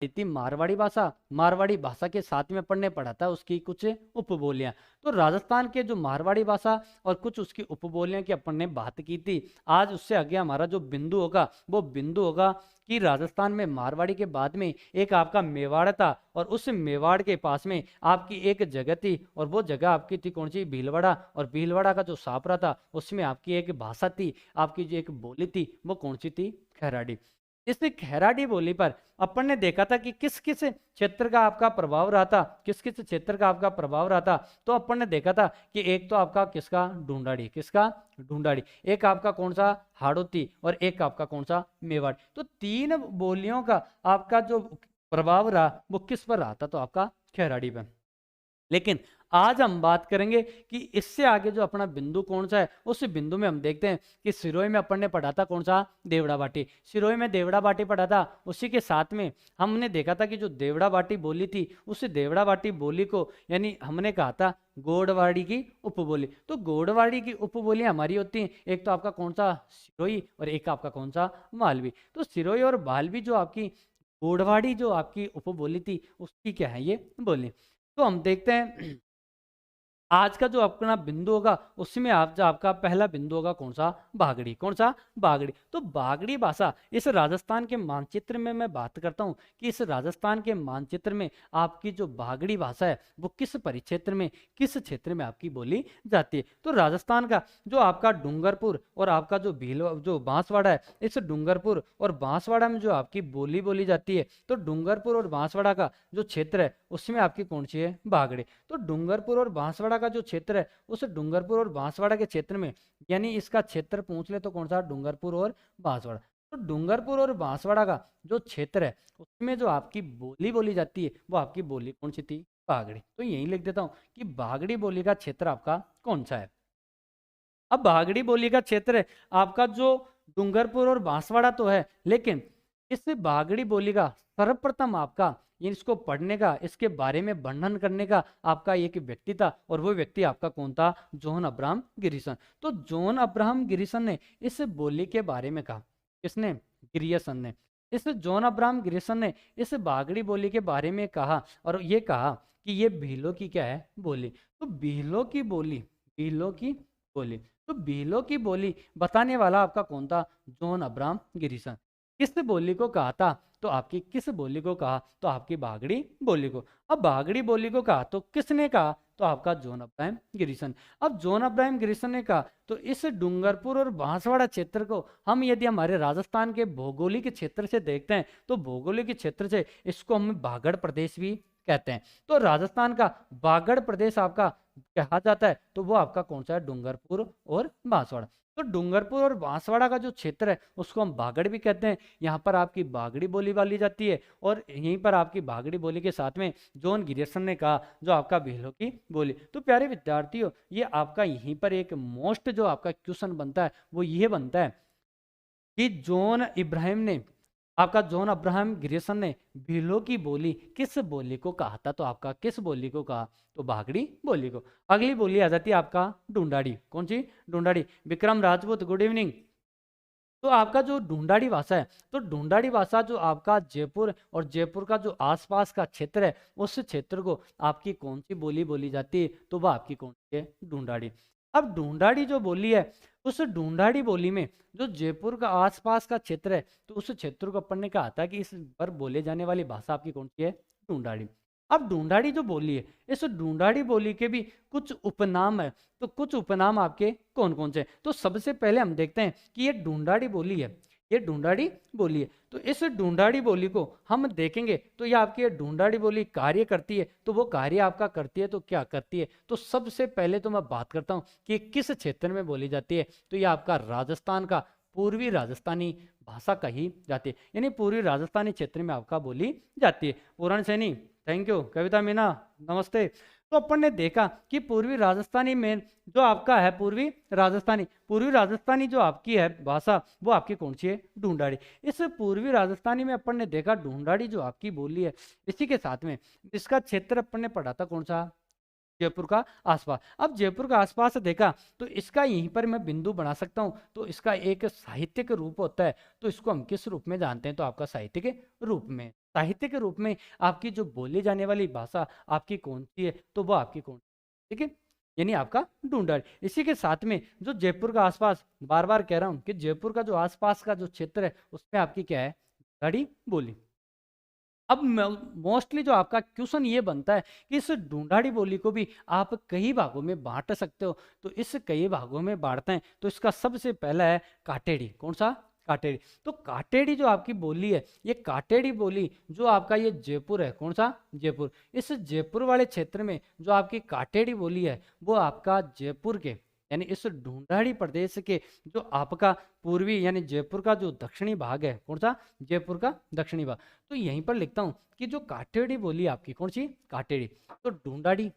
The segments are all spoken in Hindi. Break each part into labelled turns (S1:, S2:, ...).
S1: थी मारवाड़ी भाषा। मारवाड़ी भाषा के साथ में अपन ने पढ़ा था उसकी कुछ उपबोलियां। तो राजस्थान के जो मारवाड़ी भाषा और कुछ उसकी उपबोलियां की अपन ने बात की थी। आज उससे आगे हमारा जो बिंदु होगा वो बिंदु होगा कि राजस्थान में मारवाड़ी के बाद में एक आपका मेवाड़ था, और उस मेवाड़ के पास में आपकी एक जगह थी, और वो जगह आपकी थी कौन सी, भीलवाड़ा। और भीलवाड़ा का जो सापरा था उसमें आपकी एक भाषा थी, आपकी जो एक बोली थी वो कौन सी थी, खैराड़ी। इस खैराडी बोली पर अपन ने देखा था कि किस किस क्षेत्र का आपका प्रभाव रहा था, किस किस क्षेत्र का आपका प्रभाव रहा था। तो अपन ने देखा था कि एक तो आपका किसका, ढूंढाड़ी, किसका, ढूंढाड़ी। एक आपका कौन सा, हाड़ौती, और एक आपका कौन सा, मेवाड़। तो तीन बोलियों का आपका जो प्रभाव रहा वो किस पर रहा था, तो आपका खैराड़ी पर। लेकिन आज हम बात करेंगे कि इससे आगे जो अपना बिंदु कौन सा है, उस बिंदु में हम देखते हैं कि सिरोही में अपन ने पढ़ा था कौन सा, देवड़ा बाटी। सिरोही में देवड़ा बाटी पढ़ा था। उसी के साथ में हमने देखा था कि जो देवड़ा बाटी बोली थी, उस देवड़ा बाटी बोली को यानी हमने कहा था गोड़वाड़ी की उपबोली। तो गोड़वाड़ी की उपबोली हमारी होती हैं, एक तो आपका कौन सा, सिरोही, और एक आपका कौन सा, मालवी। तो सिरोही और मालवी जो आपकी गोड़वाड़ी जो आपकी उपबोली थी उसकी क्या है ये बोली। तो हम देखते हैं आज का जो अपना बिंदु होगा उसमें आप जो आपका पहला बिंदु होगा कौन सा, बागड़ी। कौन सा, बागड़ी। तो बागड़ी भाषा इस राजस्थान के मानचित्र में मैं बात करता हूं कि इस राजस्थान के मानचित्र में आपकी जो बागड़ी भाषा है वो किस परिक्षेत्र में, किस क्षेत्र में आपकी बोली जाती है। तो राजस्थान का जो आपका डूंगरपुर और आपका जो भील जो बांसवाड़ा है, इस डूंगरपुर और बांसवाड़ा में जो आपकी बोली बोली जाती है, तो डूंगरपुर और बांसवाड़ा का जो क्षेत्र है उसमें आपकी कौन सी है, बागड़ी। तो डूंगरपुर और बांसवाड़ा का जो क्षेत्र है उस डूंगरपुर और बांसवाड़ा के क्षेत्र में, यानी इसका क्षेत्र पूछ ले तो कौन सा, डूंगरपुर और बांसवाड़ा। तो डूंगरपुर और बांसवाड़ा का जो क्षेत्र है उसमें जो आपकी बोली बोली जाती है वो आपकी बोली कौन सी थी, बागड़ी। तो यही लिख देता हूं कि बागड़ी बोली का क्षेत्र आपका कौन सा है। अब बागड़ी बोली का क्षेत्र आपका जो डूंगरपुर और बांसवाड़ा तो है, लेकिन इस बागड़ी बोली का सर्वप्रथम आपका इसको पढ़ने का, इसके बारे में वर्णन करने का आपका एक व्यक्ति था, और वो व्यक्ति आपका कौन था, जॉन अब्राहम गिरिसन। तो जॉन अब्राहम गिरिसन ने इस बोली के बारे में कहा, किसने, ग्रियर्सन ने। इस जॉन अब्राहम गिरिसन ने इस बागड़ी बोली के बारे में कहा, और ये कहा कि ये भीलों की क्या है, बोली। तो भीलों की बोली, भीलों की बोली। तो भीलों की बोली बताने वाला आपका कौन था, जॉन अब्राहम गिरिसन। किस बोली को कहा था, तो आपकी किस बोली को कहा, तो आपकी बागड़ी बोली को। अब बागड़ी बोली को कहा तो किसने कहा, तो आपका जॉन अब्राहम गिरिसन। अब जॉन अब्राहम गिरिसन ने कहा तो इस डूंगरपुर और बांसवाड़ा क्षेत्र को हम यदि हमारे राजस्थान के भौगोलिक क्षेत्र से देखते हैं तो भौगोलिक क्षेत्र से इसको हम बागड़ प्रदेश भी कहते हैं। तो राजस्थान का बागड़ प्रदेश आपका कहा जाता है, तो वो आपका कौन सा है, डूंगरपुर और बांसवाड़ा। तो डूंगरपुर और बांसवाड़ा का जो क्षेत्र है उसको हम बागड़ भी कहते हैं। यहाँ पर आपकी बागड़ी बोली वाली जाती है, और यहीं पर आपकी बागड़ी बोली के साथ में जॉन गिरियर्सन ने कहा जो आपका भीलों की बोली। तो प्यारे विद्यार्थियों, ये आपका यहीं पर एक मोस्ट जो आपका क्वेश्चन बनता है वो ये बनता है कि जॉन इब्राहिम ने, आपका जॉन अब्राहम ग्रियर्सन ने भीलों की बोली किस बोली को कहा था, तो आपका किस बोली को कहा, तो बागड़ी बोली को। अगली बोली आ जाती है आपका ढूंढाड़ी। कौन सी, ढूंढाड़ी। Vikram Rajput, good evening. तो आपका जो ढूंढाड़ी भाषा है, तो ढूंढाड़ी भाषा जो आपका जयपुर और जयपुर का जो आसपास का क्षेत्र है उस क्षेत्र को आपकी कौन सी बोली बोली जाती है, तो वह आपकी कौन सी है, ढूंढाड़ी। अब ढूंढाड़ी जो बोली है उस ढूंढाड़ी बोली में जो जयपुर का आसपास का क्षेत्र है तो उस क्षेत्र को अपन ने कहा था कि इस पर बोले जाने वाली भाषा आपकी कौन सी है, ढूंढाड़ी। अब ढूंढाड़ी जो बोली है, इस ढूंढाड़ी बोली के भी कुछ उपनाम है। तो कुछ उपनाम आपके कौन कौन से हैं? तो सबसे पहले हम देखते हैं कि ये ढूंढाड़ी बोली है, ये ढूंढाड़ी बोली है। तो इस ढूंढाड़ी बोली को हम देखेंगे तो ये आपकी ये ढूंढाड़ी बोली कार्य करती है। तो वो कार्य आपका करती है तो क्या करती है, तो सबसे पहले तो मैं बात करता हूँ कि किस क्षेत्र में बोली जाती है। तो ये आपका राजस्थान का पूर्वी राजस्थानी भाषा कही जाती है, यानी पूर्वी राजस्थानी क्षेत्र में आपका बोली जाती है। पूरण सैनी, थैंक यू। कविता मीना, नमस्ते। तो अपन ने देखा कि पूर्वी राजस्थानी में जो आपका है पूर्वी राजस्थानी जो आपकी है भाषा वो आपकी कौन सी है, ढूंढाड़ी। इस पूर्वी राजस्थानी में अपन ने देखा ढूंढाड़ी जो आपकी बोली है, इसी के साथ में इसका क्षेत्र अपन ने पढ़ा था कौन सा, जयपुर का आसपास। अब जयपुर का आसपास देखा तो इसका यहीं पर मैं बिंदु बना सकता हूँ, तो इसका एक साहित्यिक रूप होता है, तो इसको हम किस रूप में जानते हैं, तो आपका साहित्य के रूप में। साहित्य के रूप में आपकी जो बोली जाने वाली भाषा आपकी कौन सी है, तो वो आपकी कौन सी, ठीक है, यानी आपका ढूंढर। इसी के साथ में जो जयपुर का आसपास, बार बार कह रहा हूँ कि जयपुर का जो आसपास का जो क्षेत्र है उसमें आपकी क्या है, ढूंढाड़ी बोली। अब मोस्टली जो आपका क्वेश्चन ये बनता है कि इस ढूंढाड़ी बोली को भी आप कई भागों में बांट सकते हो, तो इस कई भागों में बांटते हैं, तो इसका सबसे पहला है काटेड़ी। कौन सा, काटेड़ी। तो काटेड़ी जो आपकी बोली है, ये काटेड़ी बोली जो आपका ये जयपुर है, कौन सा, जयपुर, इस जयपुर वाले क्षेत्र में जो आपकी काटेड़ी बोली है वो आपका जयपुर के यानी इस ढूंढाड़ी प्रदेश के जो आपका पूर्वी यानी जयपुर का जो दक्षिणी भाग है, कौन सा, जयपुर का दक्षिणी भाग। तो यहीं पर लिखता हूं कि जो काटेड़ी बोली आपकी कौन सी, काटेड़ी। तो ढूंढाड़ी,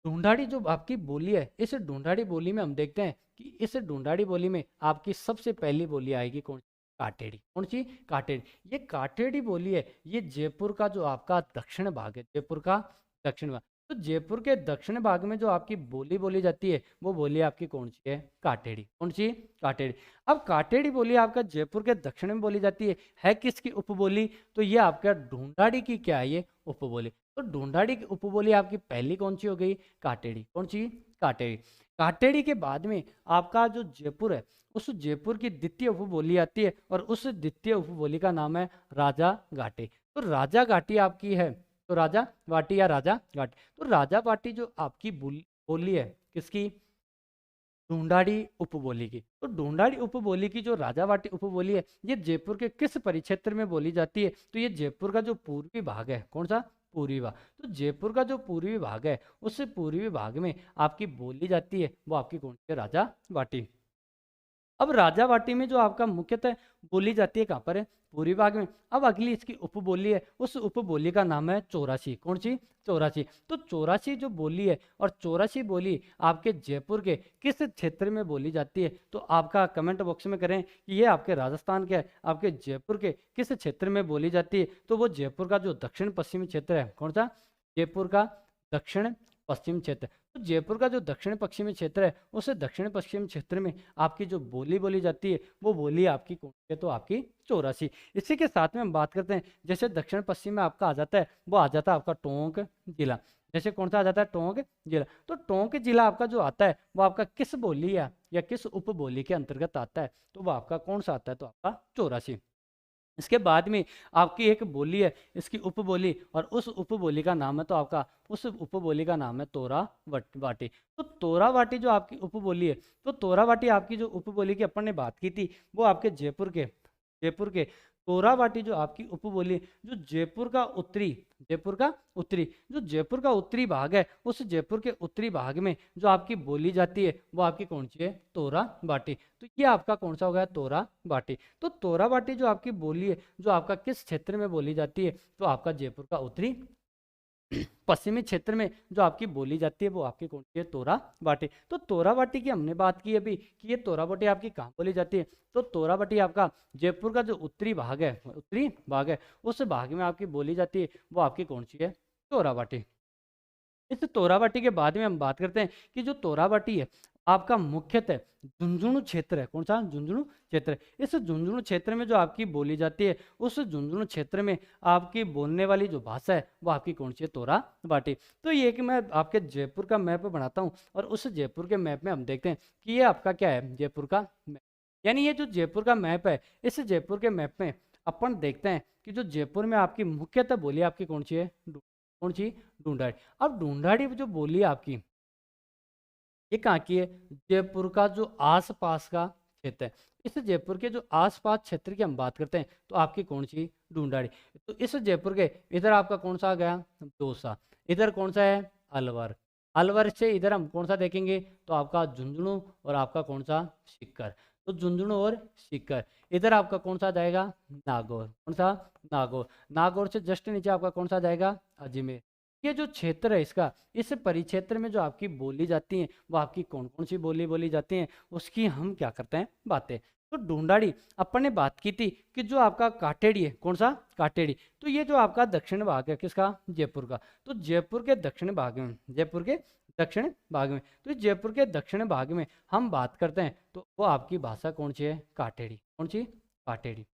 S1: ढूंढाड़ी जो आपकी बोली है, इस ढूंढाड़ी बोली में हम देखते हैं कि इस ढूंढाड़ी बोली में आपकी सबसे पहली बोली आएगी कौन सी, काटेड़ी। कौन सी, काटेड़ी। ये काटेड़ी बोली है, ये जयपुर का जो आपका दक्षिण भाग है, जयपुर का दक्षिण भाग। तो जयपुर के दक्षिण भाग में जो आपकी बोली बोली जाती है वो बोली आपकी कौन सी है, काटेड़ी। कौन सी, काटेड़ी। अब काटेड़ी बोली आपका जयपुर के दक्षिण में बोली जाती है किसकी उपबोली, तो ये आपका ढूंढाड़ी की क्या है, ये उपबोली। तो ढूंढाड़ी की उपबोली आपकी पहली कौन सी हो गई, काटेड़ी। कौन सी, काटेड़ी। काटेड़ी के बाद में आपका जो जयपुर है उस जयपुर की द्वितीय उपबोली आती है और उस द्वितीय उपबोली का नाम है राजा घाटी। तो राजा घाटी आपकी है, तो राजा वाटी या राजा घाटी। तो राजा वाटी जो आपकी बोली है किसकी, ढूंढाड़ी उपबोली की। तो ढूंढाड़ी उपबोली की जो राजावाटी उपबोली है ये जयपुर के किस परिक्षेत्र में बोली जाती है, तो ये जयपुर का जो पूर्वी भाग है, कौन सा, पूर्वी भाग। तो जयपुर का जो पूर्वी भाग है उस पूर्वी भाग में आपकी बोली जाती है वो आपकी कौन सी है, राजावाटी। अब राजावाटी में जो आपका मुख्यतः बोली जाती है कहाँ पर है, पूर्वी भाग में। अब अगली इसकी उपबोली है, उस उपबोली का नाम है चौरासी। कौन सी, चौरासी। तो चौरासी जो बोली है और चौरासी बोली आपके जयपुर के किस क्षेत्र में बोली जाती है, तो आपका कमेंट बॉक्स में करें कि ये आपके राजस्थान के आपके जयपुर के किस क्षेत्र में बोली जाती है, तो वो जयपुर का जो दक्षिण पश्चिमी क्षेत्र है, कौन सा, जयपुर का दक्षिण पश्चिम क्षेत्र। तो जयपुर का जो दक्षिण पश्चिमी क्षेत्र है उस दक्षिण पश्चिम क्षेत्र में आपकी जो बोली बोली जाती है वो बोली आपकी कौन सी है, तो आपकी चौरासी। इसी के साथ में हम बात करते हैं, जैसे दक्षिण पश्चिम में आपका आ जाता है वो आ जाता है आपका टोंक जिला। जैसे कौन सा आ जाता है, टोंक जिला। तो टोंक जिला आपका जो आता है वो आपका किस बोली या किस उपबोली के अंतर्गत आता है, तो वो आपका कौन सा आता है, तो आपका चौरासी। इसके बाद में आपकी एक बोली है, इसकी उपबोली, और उस उपबोली का नाम है तो आपका उस उपबोली का नाम है तोरा वाटी। तो तोरा वाटी जो आपकी उपबोली है, तो तोरा वाटी आपकी जो उपबोली की अपन ने बात की थी वो आपके जयपुर के तोरा वाटी जो आपकी उपबोली, जो जयपुर का उत्तरी, जयपुर का उत्तरी, जो जयपुर का उत्तरी भाग है उस जयपुर के उत्तरी भाग में जो आपकी बोली जाती है वो आपकी कौन सी है, तोरा बाटी। तो ये आपका कौन सा हो गया, तोरा बाटी। तो तोरा बाटी जो आपकी बोली है जो आपका किस क्षेत्र में बोली जाती है, तो आपका जयपुर का उत्तरी पश्चिमी क्षेत्र में जो आपकी बोली जाती है वो आपकी कौन सी है, तोरा बाटी। तो तोरा बाटी की हमने बात की अभी कि ये तोरा बाटी आपकी कहाँ बोली जाती है, तो तोरा बाटी आपका जयपुर का जो उत्तरी भाग है उस भाग में आपकी बोली जाती है वो आपकी कौन सी है, तोरा बाटी। इस तोराबाटी के बाद में हम बात करते हैं कि जो तोराबाटी है आपका मुख्यतः झुंझुनू क्षेत्र है, कौन सा, झुंझुनू क्षेत्र। इस झुंझुनू क्षेत्र में जो आपकी बोली जाती है उस झुंझुनू क्षेत्र में आपकी बोलने वाली जो भाषा है वो आपकी कौन सी है, तोराबाटी। तो ये कि मैं आपके जयपुर का मैप बनाता हूँ और उस जयपुर के मैप में हम देखते हैं कि ये आपका क्या है, जयपुर का मैप। यानी ये जो जयपुर का मैप है इस जयपुर के मैप में अपन देखते हैं कि जो जयपुर में आपकी मुख्यतः बोली आपकी कौन सी है, कौन सी, ढूंढाड़ी। अब ढूंढाड़ी जो बोली है आपकी ये कहाँ की है, जयपुर का जो आसपास का क्षेत्र है। इस जयपुर के जो आसपास क्षेत्र की हम बात करते हैं तो आपकी कौन सी, ढूंढाड़ी। तो इस जयपुर के इधर आपका कौन सा आ गया, दौसा। इधर कौन सा है, अलवर। अलवर से इधर हम कौन सा देखेंगे, तो आपका झुंझुनू और आपका कौन सा, सीकर। तो झुंझुनू और सीकर। इधर आपका कौन सा जाएगा, नागौर। कौन सा, नागौर। नागौर से जस्ट नीचे आपका कौन सा जाएगा, अजमेर। ये जो क्षेत्र है इसका, इस परिक्षेत्र में जो आपकी बोली जाती है वो आपकी कौन कौन सी बोली बोली जाती हैं उसकी हम क्या करते हैं, बातें। तो ढूंढाड़ी अपन ने बात की थी कि जो आपका काटेड़ी है, कौन सा काटेड़ी, तो ये जो आपका दक्षिण भाग है किसका, जयपुर का। तो जयपुर के दक्षिण भाग में, जयपुर के दक्षिण भाग में, तो इस जयपुर के दक्षिण भाग में हम बात करते हैं तो वो आपकी भाषा कौन सी है, काटेड़ी, कौन सी, काटेड़ी।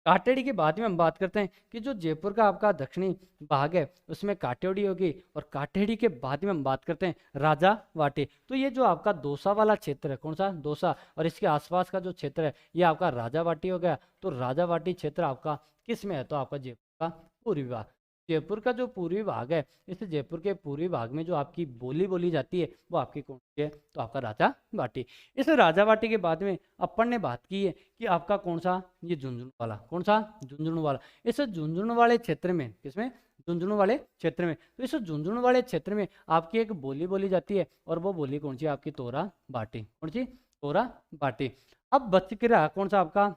S1: काटेड़ी के बाद में हम बात करते हैं कि जो जयपुर का आपका दक्षिणी भाग है उसमें काटेड़ी होगी, और काटेड़ी के बाद में हम बात करते हैं राजा वाटी। तो ये जो आपका दौसा वाला क्षेत्र है, कौन सा, दौसा, और इसके आसपास का जो क्षेत्र है ये आपका राजा वाटी हो गया। तो राजा वाटी क्षेत्र आपका किस में है, तो आपका जयपुर का पूर्वी भाग। जयपुर का जो पूर्वी भाग है, इस जयपुर के पूर्वी भाग में जो आपकी बोली बोली जाती है वो आपकी कौन सी है, तो आपका राजा वाटी। इस राजा वाटी के बाद में अपन ने बात की है कि आपका कौन सा, ये झुंझुनू वाला, कौन सा, झुंझुनू वाला। इस झुंझुनू वाले क्षेत्र में, किसमें, झुंझुनू वाले क्षेत्र में, तो इस झुंझुनू वाले क्षेत्र में आपकी एक बोली बोली जाती है, और वो बोली कौन सी है, आपकी तोरा बाटी, कौन सी, तोरा बाटी। अब बच के रहा कौन सा आपका,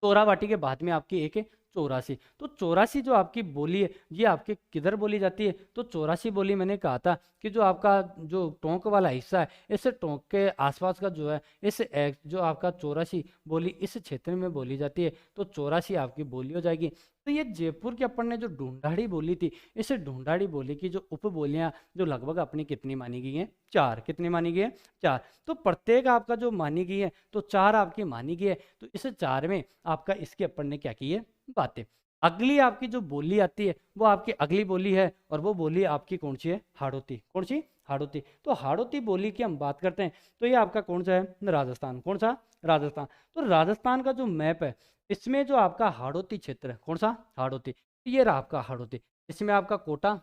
S1: तोरा बाटी के बाद में आपकी एक है चौरासी। तो चौरासी जो आपकी बोली है ये आपके किधर बोली जाती है, तो चौरासी बोली मैंने कहा था कि जो आपका जो टोंक वाला हिस्सा है, इस टोंक के आसपास का जो है, जो आपका चौरासी बोली इस क्षेत्र में बोली जाती है, तो चौरासी आपकी बोली हो जाएगी। तो ये जयपुर के अपन ने जो ढूंढाड़ी बोली थी, इस ढूंढाड़ी बोली की जो उपबोलियां जो लगभग अपनी कितनी मानी गई हैं, चार, कितनी मानी गई है, चार। तो प्रत्येक आपका जो मानी गई है तो चार आपकी मानी गई है। तो इस चार में आपका इसके अपन ने क्या की है, बातें। अगली आपकी जो बोली आती है वो आपकी अगली बोली है, और वो बोली आपकी कौन सी है, हाड़ौती, कौन सी, हाड़ौती। तो हाड़ौती बोली की हम बात करते हैं तो ये आपका कौन सा है, राजस्थान, कौन सा, राजस्थान। तो राजस्थान का जो मैप है इसमें जो आपका हाड़ौती क्षेत्र है, कौन सा, हाड़ौती, तो ये रहा आपका हाड़ौती। इसमें आपका कोटा,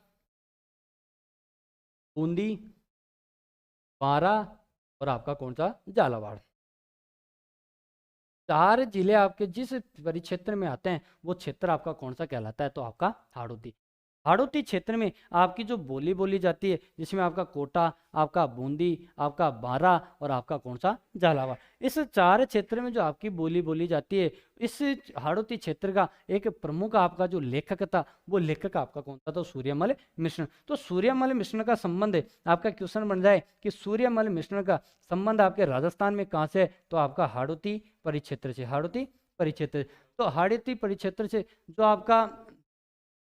S1: बूंदी, बारा, और आपका कौन सा, झालावाड़। चार जिले आपके जिस परिक्षेत्र में आते हैं वो क्षेत्र आपका कौन सा कहलाता है, तो आपका हाड़ौती। हाड़ौती क्षेत्र में आपकी जो बोली बोली जाती है जिसमें आपका कोटा, आपका बूंदी, आपका बारा, और आपका कौन सा, झालावाड़। इस चार क्षेत्र में जो आपकी बोली बोली जाती है, इस हाड़ौती क्षेत्र का एक प्रमुख आपका जो लेखक था वो लेखक आपका कौन सा, तो सूर्यमल मिश्र। तो सूर्यमल मिश्र का संबंध है, आपका क्वेश्चन बन जाए कि सूर्यमल मिश्र का संबंध आपके राजस्थान में कहाँ से है, तो आपका हाड़ौती परिक्षेत्र से, हाड़ौती परिक्षेत्र। तो हाड़ौती परिक्षेत्र से जो आपका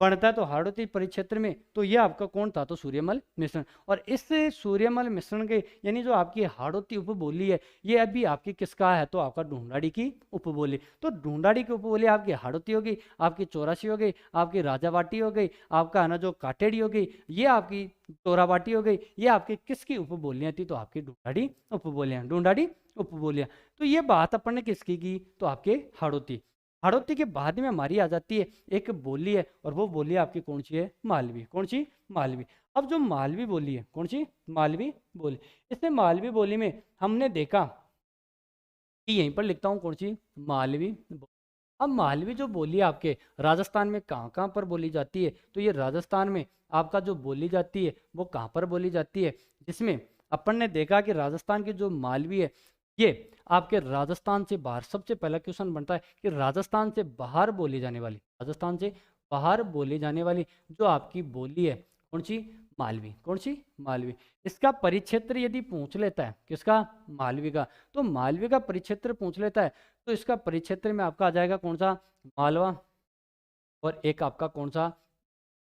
S1: बनता है तो हाड़ौती परिक्षेत्र में, तो ये आपका कौन था, तो सूर्यमल मिश्रण। और इस सूर्यमल मिश्रण के यानी जो आपकी हाड़ौती उपबोली है ये अभी आपकी किसका है, तो आपका ढूंढाड़ी की उपबोली। तो ढूंढाड़ी की उपबोली आपकी हाड़ौती हो गई, आपकी चौरासी हो गई, आपकी राजावाटी हो गई, आपका है ना जो काटेड़ी हो गई, ये आपकी तोराबाटी हो गई। ये आपकी किसकी उपबोलियां थी, तो आपकी ढूंढाड़ी उपबोलियां, ढूंढाड़ी उपबोलियां। तो ये बात अपन ने किसकी की, तो आपके हाड़ौती। हाड़ौती के बाद में हमारी आ जाती है एक बोली है, और वो बोली आपकी कौन सी है, मालवी, कौन सी, मालवी। अब जो मालवी बोली है, कौन सी, मालवी बोली। इसमें मालवी बोली में हमने देखा कि यहीं पर लिखता हूँ कौन सी, मालवी बोली। अब मालवी जो बोली है आपके राजस्थान में कहाँ कहाँ पर बोली जाती है, तो ये राजस्थान में आपका जो बोली जाती है वो कहाँ पर बोली जाती है, जिसमें अपन ने देखा कि राजस्थान की जो मालवी है ये आपके राजस्थान से बाहर, सबसे पहला क्वेश्चन बनता है कि राजस्थान से बाहर बोली जाने वाली, राजस्थान से बाहर बोली जाने वाली जो आपकी बोली है कौन सी, मालवी, कौन सी, मालवी। इसका परिक्षेत्र यदि पूछ लेता है, किसका, मालवी का, तो मालवी का परिक्षेत्र पूछ लेता है तो इसका परिक्षेत्र में आपका आ जाएगा कौन सा, मालवा, और एक आपका कौन सा,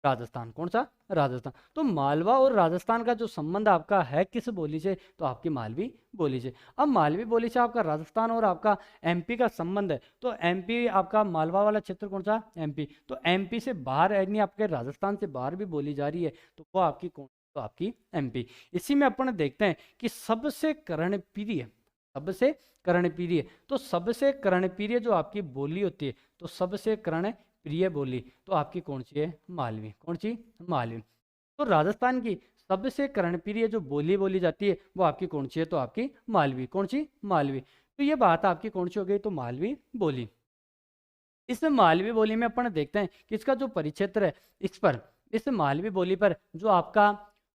S1: राजस्थान, कौन सा, राजस्थान। तो मालवा और राजस्थान का जो संबंध आपका है किस बोली से, तो आपकी मालवी बोली से। अब मालवी बोली से आपका राजस्थान और आपका एमपी का संबंध है, तो एमपी आपका मालवा वाला क्षेत्र कौन सा, एमपी। तो एमपी से बाहर यानी आपके राजस्थान से बाहर भी बोली जा रही है तो वो आपकी कौन, तो आपकी एमपी। इसी में अपन देखते हैं कि सबसे कर्णप्रिय, सबसे कर्णप्रिय, तो सबसे कर्णप्रिय जो आपकी बोली होती है, तो सबसे कर्ण प्रिय बोली तो आपकी कौन सी है, मालवी, कौन सी, मालवी। तो राजस्थान की सबसे कर्णप्रिय जो बोली बोली जाती है वो आपकी कौन सी है, तो आपकी मालवी, कौन सी, मालवी। तो ये बात आपकी कौन सी हो गई, तो मालवी बोली। इस मालवी बोली में अपन देखते हैं कि इसका जो परिक्षेत्र है इस पर, इस मालवी बोली पर जो आपका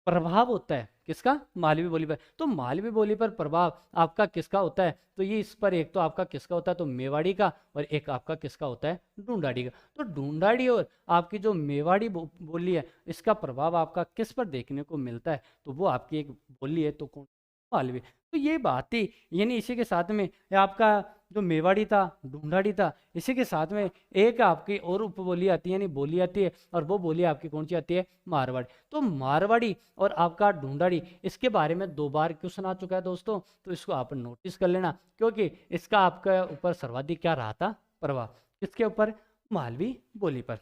S1: प्रभाव होता है, किसका, मालवी बोली पर। तो मालवी बोली पर प्रभाव आपका किसका होता है, तो ये इस पर एक तो आपका किसका होता है, तो मेवाड़ी का, और एक आपका किसका होता है, ढूंढाड़ी का। तो ढूंढाड़ी और आपकी जो मेवाड़ी बोली है इसका प्रभाव आपका किस पर देखने को मिलता है, तो वो आपकी एक बोली है, तो कौन, मालवी। तो ये बात थी, यानी इसी के साथ में ये आपका जो मेवाड़ी था, ढूंढाड़ी था, इसी के साथ में एक आपकी और उपबोली आती है, यानी बोली आती है, और वो बोली आपकी कौन सी आती है? मारवाड़ी। तो मारवाड़ी और आपका ढूंढाड़ी, इसके बारे में 2 बार क्वेश्चन आ चुका है दोस्तों, तो इसको आप नोटिस कर लेना, क्योंकि इसका आपका ऊपर सर्वाधिक क्या रहा था? प्रभाव। किसके ऊपर? मालवी बोली पर।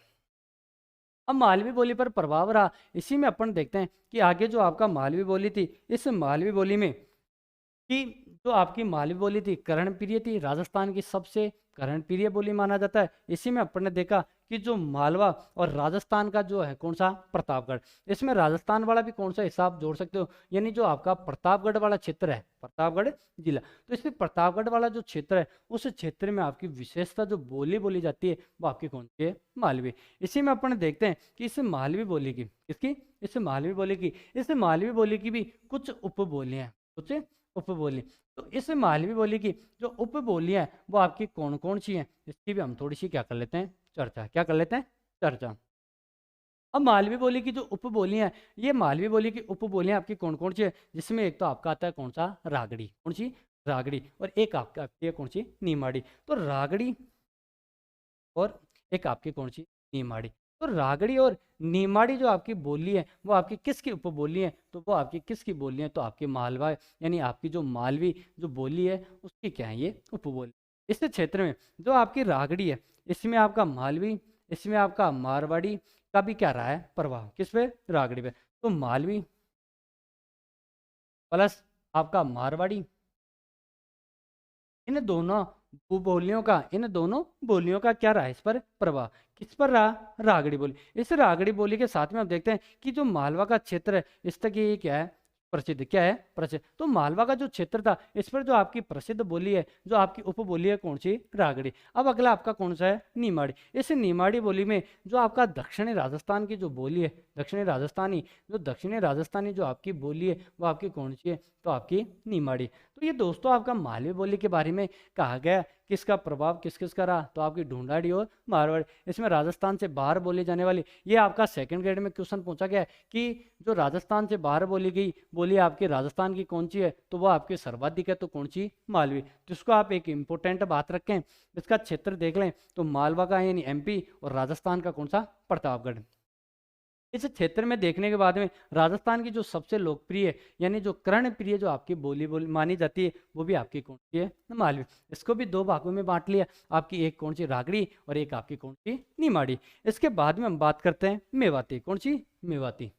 S1: अब मालवी बोली पर प्रभाव रहा, इसी में अपन देखते हैं कि आगे जो आपका मालवी बोली थी, इस मालवी बोली में कि जो आपकी मालवी बोली थी कर्णप्रिय थी, राजस्थान की सबसे कर्णप्रिय बोली माना जाता है। इसी में अपन ने देखा कि जो मालवा और राजस्थान का जो है कौन सा? प्रतापगढ़। इसमें राजस्थान वाला भी कौन सा हिसाब जोड़ सकते हो, यानी जो आपका प्रतापगढ़ वाला क्षेत्र है, प्रतापगढ़ जिला। तो इसमें प्रतापगढ़ वाला जो क्षेत्र है, उस क्षेत्र में आपकी विशेषता जो बोली बोली जाती है वो आपकी कौन सी है? मालवी। इसी में अपन देखते हैं कि इस मालवी बोली की, किसकी? इस मालवी बोली की, इस मालवी बोली की भी कुछ उपबोलियां हैं, कुछ उपबोली। तो इस मालवी बोली की जो उपबोलियां हैं वो आपकी कौन कौन सी हैं, इसकी भी हम थोड़ी सी क्या कर लेते हैं? चर्चा। क्या कर लेते हैं? चर्चा। अब मालवी बोली की जो उपबोलियां हैं, ये मालवी बोली की उपबोलियां आपकी कौन कौन सी है, जिसमें एक तो आपका आता है कौन सा? रागड़ी। कौन सी? रागड़ी। और एक आपका आती है कौन सी? नीमाड़ी। तो रागड़ी और एक आपकी कौन सी? नीमाड़ी। तो रागड़ी और नीमाड़ी जो आपकी बोली है वो आपकी किसकी उपबोली है? तो वो आपकी किसकी बोली है? तो आपकी मालवा है, यानी आपकी जो मालवी जो बोली है उसकी क्या है? ये उपबोली। इस क्षेत्र में जो आपकी रागड़ी है, इसमें आपका मालवी, इसमें आपका मारवाड़ी का भी क्या रहा है? प्रभाव। किस पे? रागड़ी पे। तो मालवी प्लस आपका मारवाड़ी, इन दोनों बोलियों का, इन दोनों बोलियों का क्या रहा इस पर? प्रभाव। किस पर रहा? रागड़ी बोली। इस रागड़ी बोली के साथ में हम देखते हैं कि जो मालवा का क्षेत्र है, इस तक ये क्या है? प्रसिद्ध। क्या है? प्रसिद्ध। तो मालवा का जो क्षेत्र था, इस पर जो आपकी प्रसिद्ध बोली है, जो आपकी उपबोली है कौन सी? रागड़ी। अब अगला आपका कौन सा है? नीमाड़ी। इस नीमाड़ी बोली में जो आपका दक्षिणी राजस्थान की जो बोली है, दक्षिणी राजस्थानी जो आपकी बोली है वो आपकी कौन सी है? तो आपकी नीमाड़ी। तो ये दोस्तों आपका मालवी बोली के बारे में कहा गया, किसका प्रभाव किस किस का रहा? तो आपकी ढूंढाड़ी और मारवाड़ी। इसमें राजस्थान से बाहर बोली जाने वाली, ये आपका सेकंड ग्रेड में क्वेश्चन पूछा गया है कि जो राजस्थान से बाहर बोली गई बोली आपकी राजस्थान की कौन सी है? तो वो आपकी सर्वाधिक है, तो कौन सी? मालवी। तो इसको आप एक इंपॉर्टेंट बात रखें, इसका क्षेत्र देख लें तो मालवा का यानी एमपी, और राजस्थान का कौन सा? प्रतापगढ़। इस क्षेत्र में देखने के बाद में राजस्थान की जो सबसे लोकप्रिय, यानी जो कर्णप्रिय जो आपकी बोली बोली मानी जाती है, वो भी आपकी कौन सी है? मालवी। इसको भी 2 भागों में बांट लिया, आपकी एक कौन सी? रागड़ी, और एक आपकी कौन सी? नीमाड़ी। इसके बाद में हम बात करते हैं मेवाती। कौन सी? मेवाती।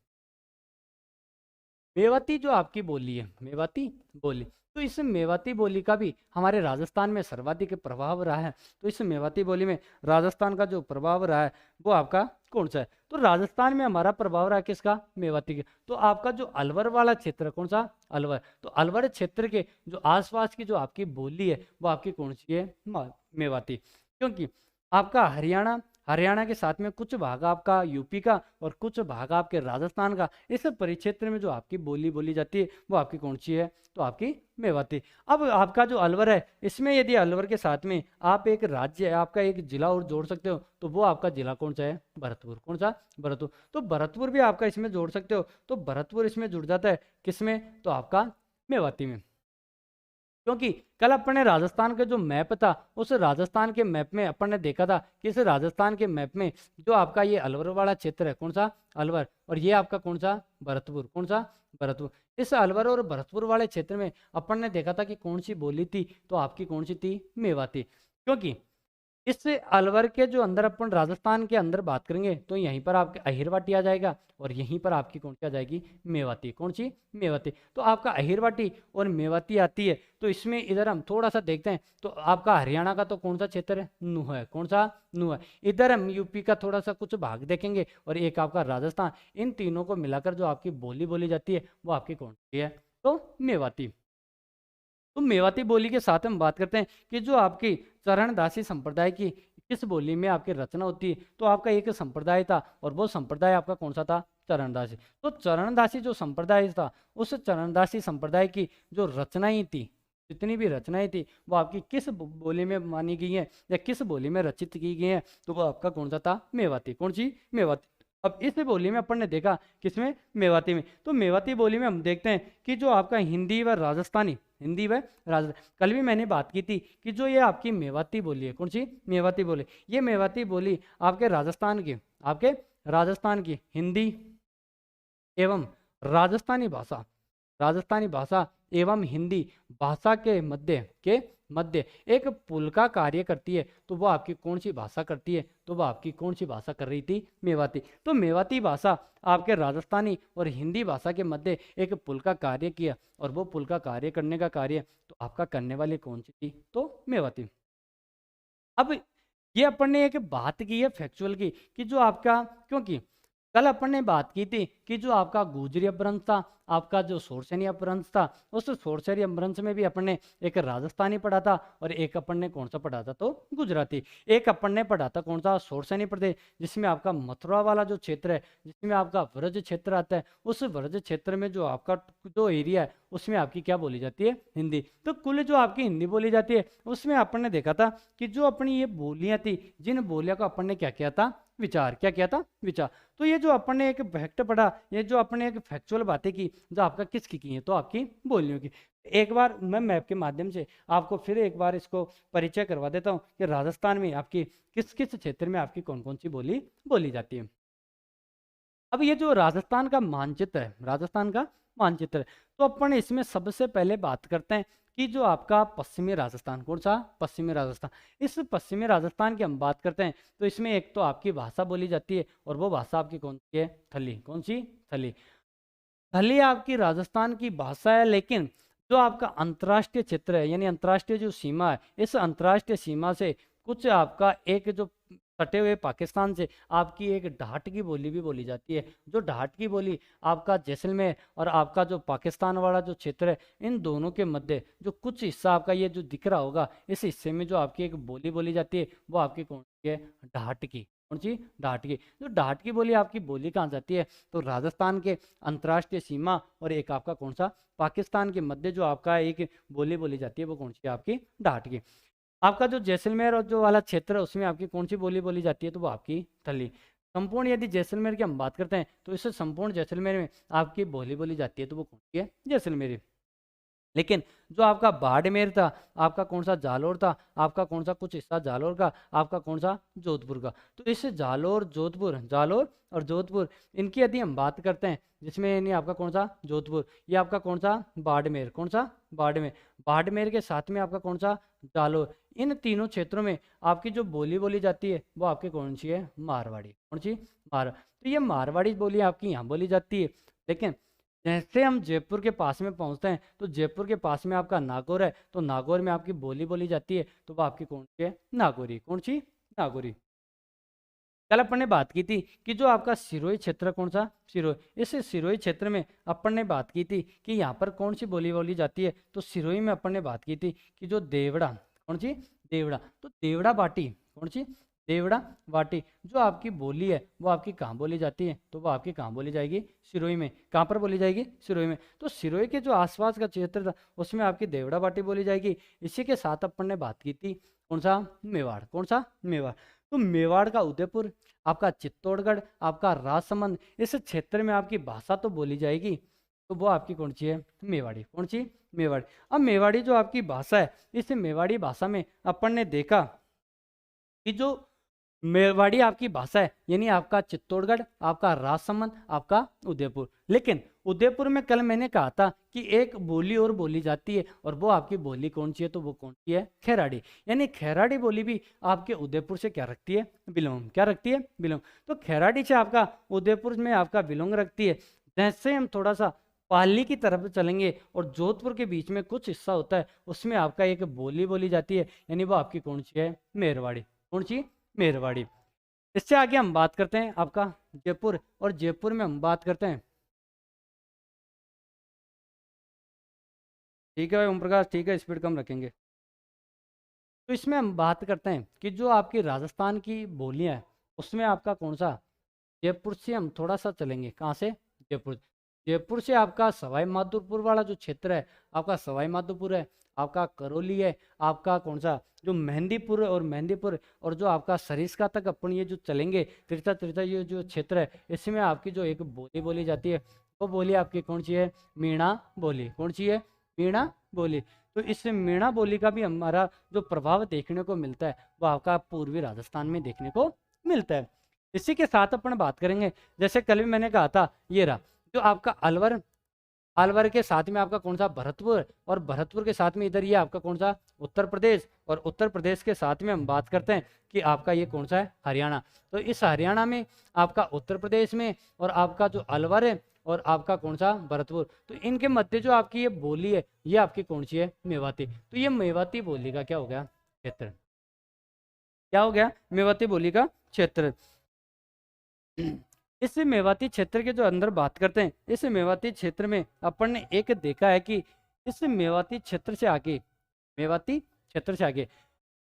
S1: मेवाती जो आपकी बोली है, मेवाती बोली, तो इस मेवाती बोली का भी हमारे राजस्थान में सर्वाधिक प्रभाव रहा है। तो इस मेवाती बोली में राजस्थान का जो प्रभाव रहा है वो आपका कौन सा है? तो राजस्थान में हमारा प्रभाव रहा है किसका? मेवाती के। तो आपका जो अलवर वाला क्षेत्र कौन सा? अलवर। तो अलवर क्षेत्र के जो आसपास की जो आपकी बोली है वो आपकी कौन सी है? मेवाती। क्योंकि आपका हरियाणा, हरियाणा के साथ में कुछ भाग आपका यूपी का और कुछ भाग आपके राजस्थान का, इस परिक्षेत्र में जो आपकी बोली बोली जाती है वो आपकी कौन सी है? तो आपकी मेवाती। अब आपका जो अलवर है, इसमें यदि अलवर के साथ में आप एक राज्य, आपका एक जिला और जोड़ सकते हो, तो वो आपका जिला कौन सा है? भरतपुर। कौन सा? भरतपुर। तो भरतपुर भी आपका इसमें जोड़ सकते हो, तो भरतपुर इसमें जुड़ जाता है किसमें? तो आपका मेवाती में। क्योंकि कल अपन ने राजस्थान का जो मैप था, उस राजस्थान के मैप में अपन ने देखा था कि इस राजस्थान के मैप में जो आपका ये अलवर वाला क्षेत्र है, कौन सा? अलवर। और ये आपका कौन सा? भरतपुर। कौन सा? भरतपुर। इस अलवर और भरतपुर वाले क्षेत्र में अपन ने देखा था कि कौन सी बोली थी? तो आपकी कौन सी थी? मेवाती। क्योंकि इस अलवर के जो अंदर अपन राजस्थान के अंदर बात करेंगे तो यहीं पर आपके अहिरवाटी आ जाएगा, और यहीं पर आपकी कौन सी आ जाएगी? मेवाती। कौन सी? मेवाती। तो आपका अहिरवाटी और मेवाती आती है। तो इसमें इधर हम थोड़ा सा देखते हैं, तो आपका हरियाणा का तो कौन सा क्षेत्र है? नूह है। कौन सा? नूह है। इधर हम यूपी का थोड़ा सा कुछ भाग देखेंगे, और एक आपका राजस्थान। इन तीनों को मिलाकर जो आपकी बोली बोली जाती है वो आपकी कौन सी है? तो मेवाती। तो मेवाती बोली के साथ हम बात करते हैं कि जो आपकी चरणदासी संप्रदाय की किस बोली में आपकी रचना होती है, तो आपका एक संप्रदाय था, और वो संप्रदाय आपका कौन सा था? चरणदासी। तो चरणदासी जो संप्रदाय था, उस चरणदासी संप्रदाय की जो रचनाएं थी, जितनी भी रचनाएं थी, वो आपकी किस बोली में मानी गई हैं या किस बोली में रचित की गई हैं? तो वो आपका कौन सा था? मेवाती। कौन सी? मेवाती। अब इस बोली में अपन ने देखा किसमें, मेवाती में। तो मेवाती बोली में हम देखते हैं कि जो आपका हिंदी व राजस्थानी, हिंदी व राजस्थानी, कल भी मैंने बात की थी कि जो ये आपकी मेवाती बोली है, कौन सी मेवाती बोली, ये मेवाती बोली आपके राजस्थान की, आपके राजस्थान की हिंदी एवं राजस्थानी भाषा, राजस्थानी भाषा एवं हिंदी भाषा के मध्य एक पुल का कार्य करती है। तो वो आपकी कौन सी भाषा करती है, तो वो आपकी कौन सी भाषा कर रही थी, मेवाती। तो मेवाती भाषा आपके राजस्थानी और हिंदी भाषा के मध्य एक पुल का कार्य किया, और वो पुल का कार्य करने का कार्य तो आपका करने वाली कौन सी थी, तो मेवाती। अब ये अपन ने एक बात की है फैक्चुअल की, कि जो आपका, क्योंकि कल अपन ने बात की थी कि जो आपका गुजरी अपभ्रंश था, आपका जो सोरसनी अपभ्रंश था, उस सोरसरी अपभ्रंश में भी अपन ने एक राजस्थानी पढ़ा था और एक अपन ने कौन सा पढ़ा था, तो गुजराती। एक अपन ने पढ़ा था कौन सा, सोरसनी प्रदेश, जिसमें आपका मथुरा वाला जो क्षेत्र है, जिसमें आपका व्रज क्षेत्र आता है, उस व्रज क्षेत्र में जो आपका जो एरिया है उसमें आपकी क्या बोली जाती है, हिंदी। तो कुल जो आपकी हिंदी बोली जाती है उसमें अपन ने देखा था कि जो अपनी ये बोलियां थी, जिन बोलियों का अपन ने क्या किया था, विचार, क्या किया था, विचार। तो ये जो अपन ने एक फैक्ट पढ़ा, ये जो अपन ने एक फैक्चुअल बातें की, जो आपका किसकी की है, तो आपकी बोलियों की। एक बार मैं मैप के माध्यम से आपको फिर एक बार इसको परिचय करवा देता हूँ कि राजस्थान में आपकी किस किस क्षेत्र में आपकी कौन कौन सी बोली बोली जाती है। अब ये जो राजस्थान का मानचित्र है, राजस्थान का मानचित्र है, तो अपन इसमें सबसे पहले बात करते हैं कि जो आपका पश्चिमी राजस्थान, कौन सा, पश्चिमी राजस्थान। इस पश्चिमी राजस्थान की हम बात करते हैं तो इसमें एक तो आपकी भाषा बोली जाती है, और वो भाषा आपकी कौन सी है, थली, कौन सी, थली। थली आपकी राजस्थान की भाषा है, लेकिन जो आपका अंतर्राष्ट्रीय क्षेत्र है, यानी अंतर्राष्ट्रीय जो सीमा है, इस अंतर्राष्ट्रीय सीमा से कुछ आपका एक जो सटे हुए पाकिस्तान से आपकी एक ढाट की बोली भी बोली जाती है। जो ढाट की बोली आपका जैसलमेर और आपका जो पाकिस्तान वाला जो क्षेत्र है, इन दोनों के मध्य जो कुछ हिस्सा आपका ये जो दिख रहा होगा, इस हिस्से में जो आपकी एक बोली बोली जाती है, वो आपकी कौन सी है, ढाट की, कौन सी, ढाट की। जो ढाट की बोली आपकी बोली कहाँ जाती है, तो राजस्थान के अंतर्राष्ट्रीय सीमा और एक आपका कौन सा, पाकिस्तान के मध्य जो आपका एक बोली बोली जाती है, वो कौन सी है, आपकी ढाट की। आपका जो जैसलमेर और जो वाला क्षेत्र है उसमें आपकी कौन सी बोली बोली जाती है, तो वो आपकी थली। संपूर्ण यदि जैसलमेर की हम बात करते हैं तो इस संपूर्ण जैसलमेर में आपकी बोली बोली जाती है, तो वो कौन सी है, जैसलमेरी। लेकिन जो आपका बाड़मेर था, आपका कौन सा, जालोर था, आपका कौन सा कुछ हिस्सा जालोर का, आपका कौन सा, जोधपुर का। तो इस जालोर जोधपुर, जालोर और जोधपुर, इनकी यदि हम बात करते हैं, जिसमें यानी आपका कौन सा, जोधपुर, ये आपका कौन सा, बाड़मेर, कौन सा, बाड़मेर, बाड़मेर के साथ में आपका कौन सा, जालोर। इन तीनों क्षेत्रों में आपकी जो बोली बोली जाती है वो आपकी कौन सी है, मारवाड़ी, कौन सी, तो ये मारवाड़ी बोली आपकी यहाँ बोली जाती है। लेकिन जैसे हम जयपुर के पास में पहुंचते हैं तो जयपुर के पास में आपका नागौर है, तो नागौर में आपकी बोली बोली जाती है, तो वो आपकी कौन सी है, नागौरी, कौन सी, नागौरी। कल अपन ने बात की थी कि जो आपका सिरोही क्षेत्र, कौन सा, सिरोही, इस सिरोही क्षेत्र में अपन ने बात की थी कि यहाँ पर कौन सी बोली बोली जाती है, तो सिरोही में अपन ने बात की थी कि जो देवड़ा, कौन सी, देवड़ा, तो देवड़ा बाटी, कौन सी, देवड़ा बाटी, जो आपकी बोली है वो आपकी कहाँ बोली जाती है, तो वो आपकी कहाँ बोली जाएगी, सिरोही में। कहाँ पर बोली जाएगी, सिरोही में। तो सिरोही के जो आसपास का क्षेत्र था उसमें आपकी देवड़ा बाटी बोली जाएगी। इसी के साथ अपन ने बात की थी कौन सा, मेवाड़, कौन सा, मेवाड़। तो मेवाड़ का उदयपुर, आपका चित्तौड़गढ़, आपका राजसमंद, इस क्षेत्र में आपकी भाषा तो बोली जाएगी, तो वो आपकी कौन सी है, मेवाड़ी, कौन सी, मेवाड़ी। अब मेवाड़ी जो आपकी भाषा है, इस मेवाड़ी भाषा में अपन ने देखा कि जो मेवाड़ी आपकी भाषा है, यानी आपका चित्तौड़गढ़, आपका राजसमंद, आपका उदयपुर। लेकिन उदयपुर में कल मैंने कहा था कि एक बोली और बोली जाती है, और वो आपकी बोली कौन सी है, तो वो कौन सी है, खैराड़ी। यानी खैराड़ी बोली भी आपके उदयपुर से क्या रखती है, बिलोंग, क्या रखती है, बिलोंग। तो खैराड़ी से आपका उदयपुर में आपका बिलोंग रखती है। जैसे हम थोड़ा सा पाली की तरफ चलेंगे और जोधपुर के बीच में कुछ हिस्सा होता है, उसमें आपका एक बोली बोली जाती है, यानी वो आपकी कौन सी है, मेरवाड़ी, कौन सी, मेरवाड़ी। इससे आगे हम बात करते हैं आपका जयपुर, और जयपुर में हम बात करते हैं, ठीक है भाई ओम प्रकाश, ठीक है, स्पीड कम रखेंगे। तो इसमें हम बात करते हैं कि जो आपकी राजस्थान की बोलियां हैं उसमें आपका कौन सा, जयपुर से हम थोड़ा सा चलेंगे, कहाँ से, जयपुर। जयपुर से आपका सवाई माधोपुर वाला जो क्षेत्र है, आपका सवाई माधोपुर है, आपका करौली है, आपका कौन सा जो मेहंदीपुर और जो आपका सरिस्का तक अपन ये जो चलेंगे तिरछा तिरछा ये जो क्षेत्र है, इसमें आपकी जो एक बोली बोली जाती है वो बोली आपकी कौन सी है? मीणा बोली। कौन सी है? मीणा बोली। तो इस मीणा बोली का भी हमारा जो प्रभाव देखने को मिलता है वो आपका पूर्वी राजस्थान में देखने को मिलता है। इसी के साथ अपन बात करेंगे, जैसे कल भी मैंने कहा था, ये रहा जो आपका अलवर, अलवर के साथ में आपका कौन सा? भरतपुर, और भरतपुर के साथ में इधर ये आपका कौन सा? उत्तर प्रदेश, और उत्तर प्रदेश के साथ में हम बात करते हैं कि आपका ये कौन सा है? हरियाणा। तो इस हरियाणा में आपका उत्तर प्रदेश में और आपका जो अलवर है और आपका कौन सा? भरतपुर, तो इनके मध्य जो आपकी ये बोली है ये आपकी कौन सी है? मेवाती। तो ये मेवाती बोली का क्या हो गया? क्षेत्र। क्या हो गया? मेवाती बोली का क्षेत्र। इस मेवाती क्षेत्र के जो अंदर बात करते हैं, इस मेवाती क्षेत्र में अपन ने एक देखा है कि इस मेवाती क्षेत्र से आगे, मेवाती क्षेत्र से आगे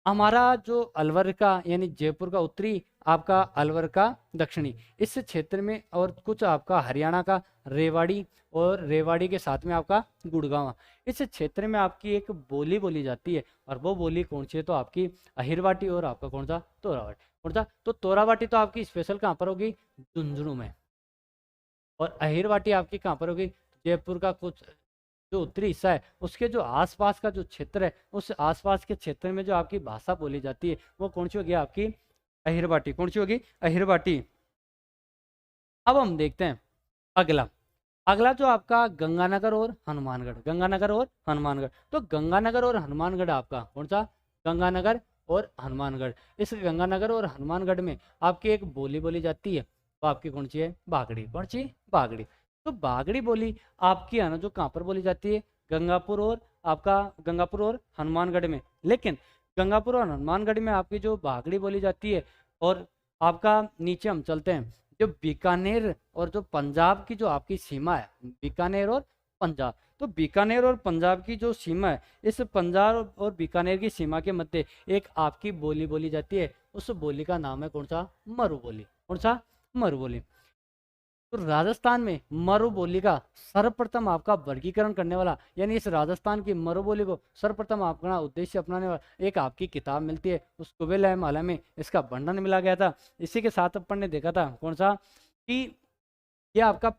S1: हमारा जो अलवर का यानी जयपुर का उत्तरी, आपका अलवर का दक्षिणी, इस क्षेत्र में, और कुछ आपका हरियाणा का रेवाड़ी, और रेवाड़ी के साथ में आपका गुड़गांव, इस क्षेत्र में आपकी एक बोली बोली जाती है, और वो बोली कौन सी है? तो आपकी अहिरवाटी और आपका कौन सा? तोरावाटी। कौन सा? तो तोरावाटी तो आपकी स्पेशल कहाँ पर होगी? झुंझुनू में। और अहिरवाटी आपकी कहाँ पर होगी? जयपुर का कुछ जो उत्तरी हिस्सा है उसके जो आसपास का जो क्षेत्र है, उस आसपास के क्षेत्र में जो आपकी भाषा बोली जाती है वो कौन सी होगी? आपकी अहिरवाटी। कौन सी होगी? अहिरवाटी। अब हम देखते हैं अगला, अगला जो आपका गंगानगर और हनुमानगढ़, गंगानगर और हनुमानगढ़। तो गंगानगर और हनुमानगढ़ आपका कौन सा? गंगानगर और हनुमानगढ़। इस गंगानगर और हनुमानगढ़ में आपकी एक बोली बोली जाती है, वो आपकी कौन सी है? बागड़ी। कौन सी? बागड़ी। तो बागड़ी बोली आपकी है ना जो कहाँ पर बोली जाती है? गंगापुर और आपका गंगापुर और हनुमानगढ़ में। लेकिन गंगापुर और हनुमानगढ़ में आपकी जो बागड़ी बोली जाती है, और आपका नीचे हम चलते हैं, जो बीकानेर और जो पंजाब की जो आपकी सीमा है, बीकानेर और पंजाब, तो बीकानेर और पंजाब की जो सीमा है, इस पंजाब और बीकानेर की सीमा के मध्य एक आपकी बोली बोली जाती है, उस बोली का नाम है कौन सा? मरु बोली। कौन सा? मरु बोली। तो राजस्थान में मरु बोली का सर्वप्रथम आपका वर्गीकरण करने वाला, यानी इस राजस्थान की मरु बोली को सर्वप्रथम अपना उद्देश्य अपनाने वाला एक आपकी किताब मिलती है, उस कुबेर माला में इसका वर्णन मिला गया था। इसी के साथ अपन ने देखा था कौन सा? कि ये आपका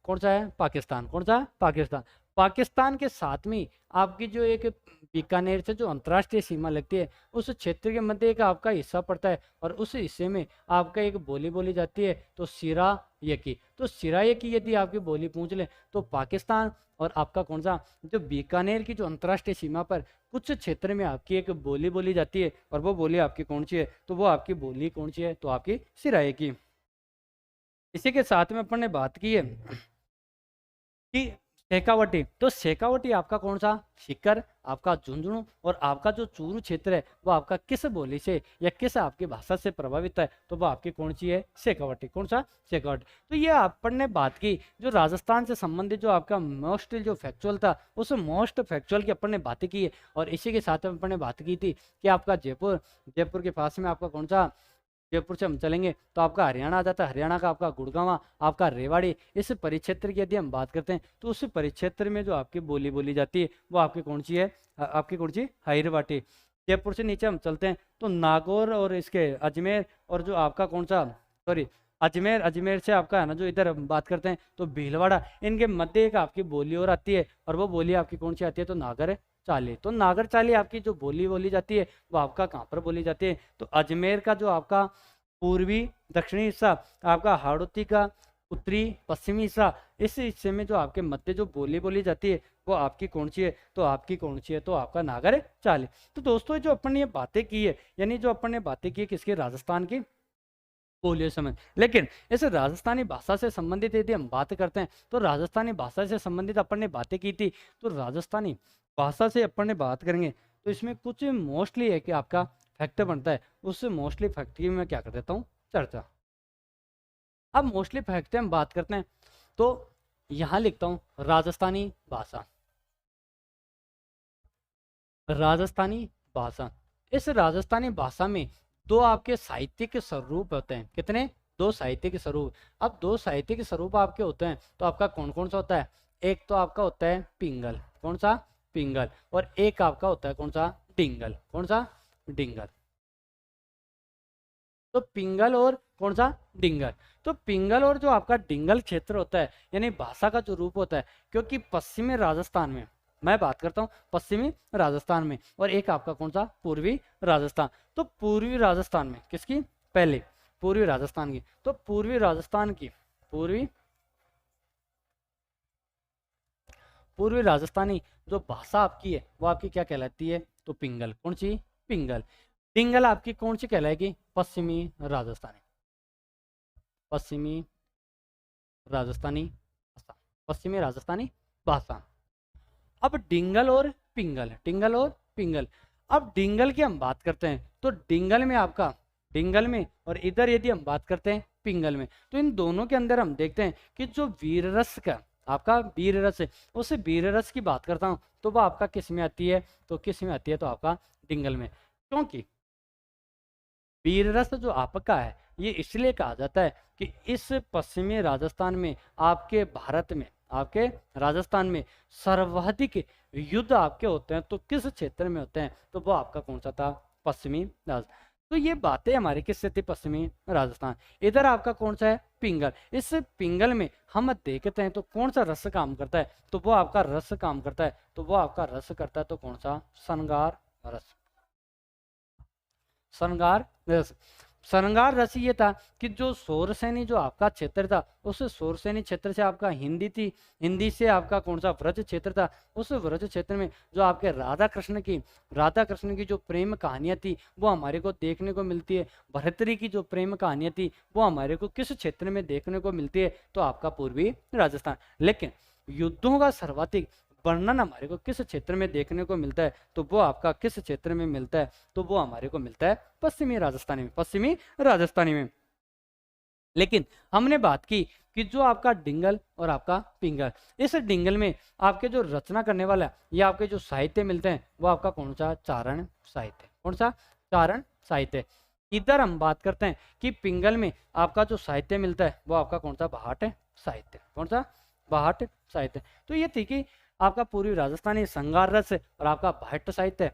S1: कौन सा है? पाकिस्तान। कौन सा? पाकिस्तान। पाकिस्तान के साथ में आपकी जो एक बीकानेर से जो अंतर्राष्ट्रीय सीमा लगती है, उस क्षेत्र के मध्य एक आपका हिस्सा पड़ता है, और उस हिस्से में आपका एक बोली बोली जाती है, तो सिरायकी। तो सिरायकी यदि आपकी बोली पूछ ले तो पाकिस्तान और आपका कौन सा? जो बीकानेर की जो अंतर्राष्ट्रीय सीमा पर कुछ क्षेत्र में आपकी एक बोली बोली जाती है, और वो बोली आपकी कौन सी है? तो वो आपकी बोली कौन सी है? तो आपकी सिरायकी। इसी के साथ में अपन ने बात की है कि शेखावटी। तो शेखावटी आपका कौन सा? सीकर, आपका झुंझुनू, और आपका जो चूरू क्षेत्र है वो आपका किस बोली से या किस आपकी भाषा से प्रभावित है? तो वो आपकी कौन सी है? शेखावटी। कौन सा? शेखावटी। तो ये अपन ने बात की जो राजस्थान से संबंधित जो आपका मोस्ट जो फैक्चुअल था, उस मोस्ट फैक्चुअल की अपन ने बातें की है। और इसी के साथ में अपन ने बात की थी कि आपका जयपुर, जयपुर के पास में आपका कौन सा? जयपुर से हम चलेंगे तो आपका हरियाणा आ जाता है, हरियाणा का आपका गुड़गांव, आपका रेवाड़ी। इस परिक्षेत्र की यदि हम बात करते हैं तो उस परिक्षेत्र में जो आपकी बोली बोली जाती है वो आपकी कौन सी है? आपकी कौन सी? अहिरवाटी। जयपुर से नीचे हम चलते हैं तो नागौर और इसके अजमेर, और जो आपका कौन सा? सॉरी, अजमेर, अजमेर से आपका है ना जो इधर हम बात करते हैं तो भीलवाड़ा, इनके मध्य एक आपकी बोली और आती है, और वो बोली आपकी कौन सी आती है? तो नागर चाली। तो नागर चाली आपकी जो बोली बोली जाती है वो आपका कहाँ पर बोली जाती है? तो अजमेर का जो आपका पूर्वी दक्षिणी हिस्सा, आपका हाड़ौती का उत्तरी पश्चिमी हिस्सा, इस हिस्से में जो आपके मध्य जो बोली बोली जाती है वो आपकी कौन सी है? तो आपकी कौन सी है? तो आपका नागर चाली। तो दोस्तों जो अपन ने ये बातें की है, यानी जो अपन ने बातें की किसकी? राजस्थान की बोलियों समझ। लेकिन इस राजस्थानी भाषा से संबंधित यदि हम बात करते हैं तो राजस्थानी भाषा से संबंधित अपन ने बातें की थी, तो राजस्थानी भाषा से अपन ने बात करेंगे तो इसमें कुछ मोस्टली है कि आपका फैक्टर बनता है, उस मोस्टली फैक्टर की मैं क्या कर देता हूँ? चर्चा। अब मोस्टली फैक्टर हम बात करते हैं तो यहाँ लिखता हूँ राजस्थानी भाषा, राजस्थानी भाषा। इस राजस्थानी भाषा में दो आपके साहित्यिक स्वरूप होते हैं। कितने? दो साहित्यिक स्वरूप। अब दो साहित्यिक स्वरूप आपके होते हैं तो आपका कौन कौन सा होता है? एक तो आपका होता है पिंगल। कौन सा? पिंगल, और एक आपका होता है कौन सा, डिंगल। कौन सा, डिंगल। तो पिंगल और कौन सा, डिंगल। तो पिंगल और जो आपका डिंगल क्षेत्र होता है, यानी भाषा का जो रूप होता है, क्योंकि पश्चिमी राजस्थान में, मैं बात करता हूँ पश्चिमी राजस्थान में, और एक आपका कौन सा, पूर्वी राजस्थान। तो पूर्वी राजस्थान में किसकी, पहले पूर्वी राजस्थान की, तो पूर्वी राजस्थान की, पूर्वी राजस्थानी जो भाषा आपकी है वो आपकी क्या कहलाती है, तो पिंगल। कौन सी, पिंगल। डिंगल आपकी कौन सी कहलाएगी, पश्चिमी राजस्थानी, पश्चिमी राजस्थानी भाषा, पश्चिमी राजस्थानी भाषा। अब डिंगल और पिंगल, डिंगल और पिंगल। अब डिंगल की हम बात करते हैं तो डिंगल में आपका, डिंगल में, और इधर यदि हम बात करते हैं पिंगल में, तो इन दोनों के अंदर हम देखते हैं कि जो वीर रस का आपका वीर रस है, उस वीर रस की बात करता हूं तो वह आपका किस में आती है, तो किस में आती है, तो आपका डिंगल में। क्योंकि वीर रस जो आपका है ये इसलिए कहा जाता है कि इस पश्चिमी राजस्थान में, आपके भारत में, आपके राजस्थान में सर्वाधिक युद्ध आपके होते हैं, तो किस क्षेत्र में होते हैं, तो वो आपका कौन सा था, पश्चिमी राजस्थान। तो ये बातें हमारी किससे थी, पश्चिमी राजस्थान। इधर आपका कौन सा है, पिंगल। इस पिंगल में हम देखते हैं तो कौन सा रस काम करता है, तो वो आपका रस काम करता है, तो वो आपका रस करता है तो कौन सा, श्रृंगार रस, श्रृंगार रस। श्रृंगार रस ये था कि जो सोरसैनी जो आपका क्षेत्र था, उस सोरसैनी क्षेत्र से आपका हिंदी थी, हिंदी से आपका कौन सा व्रज क्षेत्र था, उस व्रज क्षेत्र में जो आपके राधा कृष्ण की जो प्रेम कहानियां थी वो हमारे को देखने को मिलती है। भरतरी की जो प्रेम कहानियां थी वो हमारे को किस क्षेत्र में देखने को मिलती है, तो आपका पूर्वी राजस्थान। लेकिन युद्धों का सर्वाधिक वर्णन हमारे को किस क्षेत्र में देखने को मिलता है, तो वो आपका किस क्षेत्र में मिलता है, तो वो हमारे को मिलता है पश्चिमी राजस्थानी में, पश्चिमी राजस्थानी में। लेकिन हमने बात की कि जो आपका डिंगल और आपका पिंगल, इस डिंगल में आपके जो रचना करने वाला या आपके जो साहित्य मिलते हैं वो आपका कौन सा, चारण साहित्य। कौन सा, चारण साहित्य। इधर हम बात करते हैं कि पिंगल में आपका जो साहित्य मिलता है वो आपका कौन सा, भाट साहित्य। कौन सा, भाट साहित्य। तो ये थी कि आपका पूर्वी राजस्थानी श्रृंगार रस और आपका भाट साहित्य।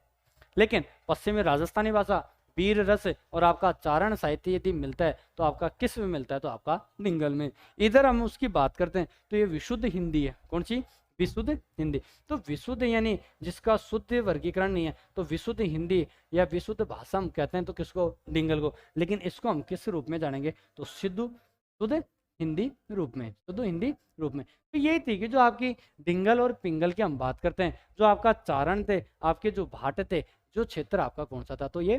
S1: लेकिन पश्चिमी राजस्थानी भाषा वीर रस और आपका चारण साहित्य यदि मिलता है तो आपका किस में मिलता है, तो आपका डिंगल में। इधर हम उसकी बात करते हैं तो ये विशुद्ध हिंदी है। कौन सी, विशुद्ध हिंदी। तो विशुद्ध यानी जिसका शुद्ध वर्गीकरण नहीं है, तो विशुद्ध हिंदी या विशुद्ध भाषा हम कहते हैं तो किसको, डिंगल को। लेकिन इसको हम किस रूप में जानेंगे, तो शुद्ध हिंदी रूप में, शुद्ध हिंदी रूप में। तो यही थी कि जो आपकी डिंगल और पिंगल की हम बात करते हैं, जो आपका चारण थे, आपके जो भाट थे, जो क्षेत्र आपका कौन सा था, तो ये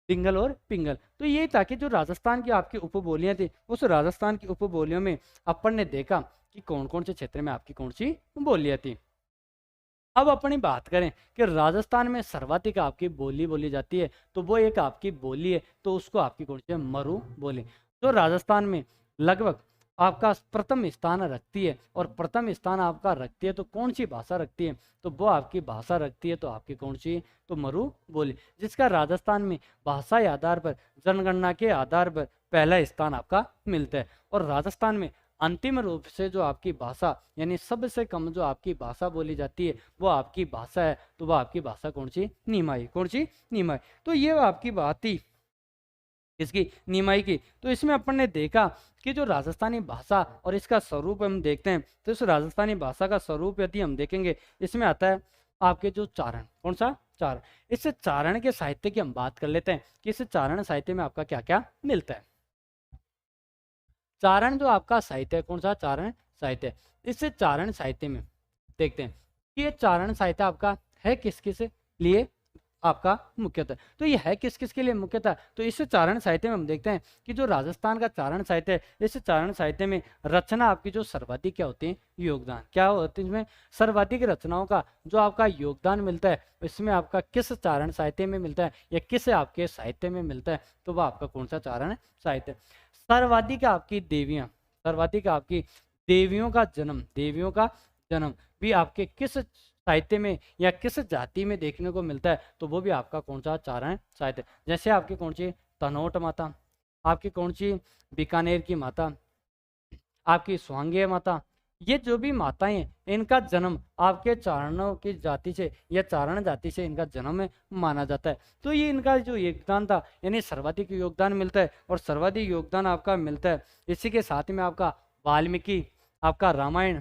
S1: डिंगल और पिंगल। तो यही था कि जो राजस्थान की आपकी उपबोलियां थी, उस राजस्थान की उपबोलियों में अपन ने देखा कि कौन कौन से क्षेत्र में आपकी कौन सी बोलियां थी। अब अपनी बात करें कि राजस्थान में सर्वाधिक आपकी बोली बोली जाती है, तो वो एक आपकी बोली है, तो उसको आपकी कौन सी है, मरु बोली। जो राजस्थान में लगभग आपका प्रथम स्थान रखती है, और प्रथम स्थान आपका रखती है तो कौन सी भाषा रखती है, तो वो आपकी भाषा रखती है, तो आपकी कौन सी, तो मरु बोली, जिसका राजस्थान में भाषा के आधार पर, जनगणना के आधार पर पहला स्थान आपका मिलता है। और राजस्थान में अंतिम रूप से जो आपकी भाषा, यानी सबसे कम जो आपकी भाषा बोली जाती है वो आपकी भाषा है, तो वो आपकी भाषा कौन सी, निमाई। कौन सी, निमाई। तो ये आपकी बात थी इसकी, निमाई की। तो इसमें अपन ने देखा कि जो राजस्थानी भाषा और इसका स्वरूप हम देखते हैं, तो इस राजस्थानी भाषा का स्वरूप यदि हम देखेंगे, इसमें आता है आपके जो चारण। कौन सा, चारण। इस चारण के साहित्य की हम बात कर लेते हैं कि इस चारण साहित्य में आपका क्या क्या मिलता है। चारण जो आपका साहित्य है, कौन सा, चारण साहित्य। इस चारण साहित्य में देखते हैं कि ये चारण साहित्य आपका है किस किस लिए आपका मुख्यतः, तो ये है किस किस के लिए मुख्यतः, तो इस चारण साहित्य में हम देखते हैं कि जो राजस्थान का चारण साहित्य है, इस चारण साहित्य में रचना आपकी जो सर्वाधिक क्या होती है, योगदान क्या होते हैं, इसमें सर्वाधिक रचनाओं का जो आपका योगदान मिलता है, इसमें आपका किस चारण साहित्य में मिलता है या किस आपके साहित्य में मिलता है, तो वह आपका कौन सा चारण साहित्य। सर्वाधिक आपकी देवियां, सर्वाधिक आपकी देवियों का जन्म भी आपके किस साहित्य में या किस जाति में देखने को मिलता है, तो वो भी आपका कौन सा, चारण साहित्य। जैसे आपकी कौन सी, तनोट माता, आपकी कौन सी, बीकानेर की माता, आपकी सुहांगे माता, ये जो भी माताएं हैं इनका जन्म आपके चारणों की जाति से या चारण जाति से इनका जन्म माना जाता है। तो ये इनका जो योगदान था यानी सर्वाधिक योगदान मिलता है और सर्वाधिक योगदान आपका मिलता है। इसी के साथ में आपका वाल्मीकि, आपका रामायण,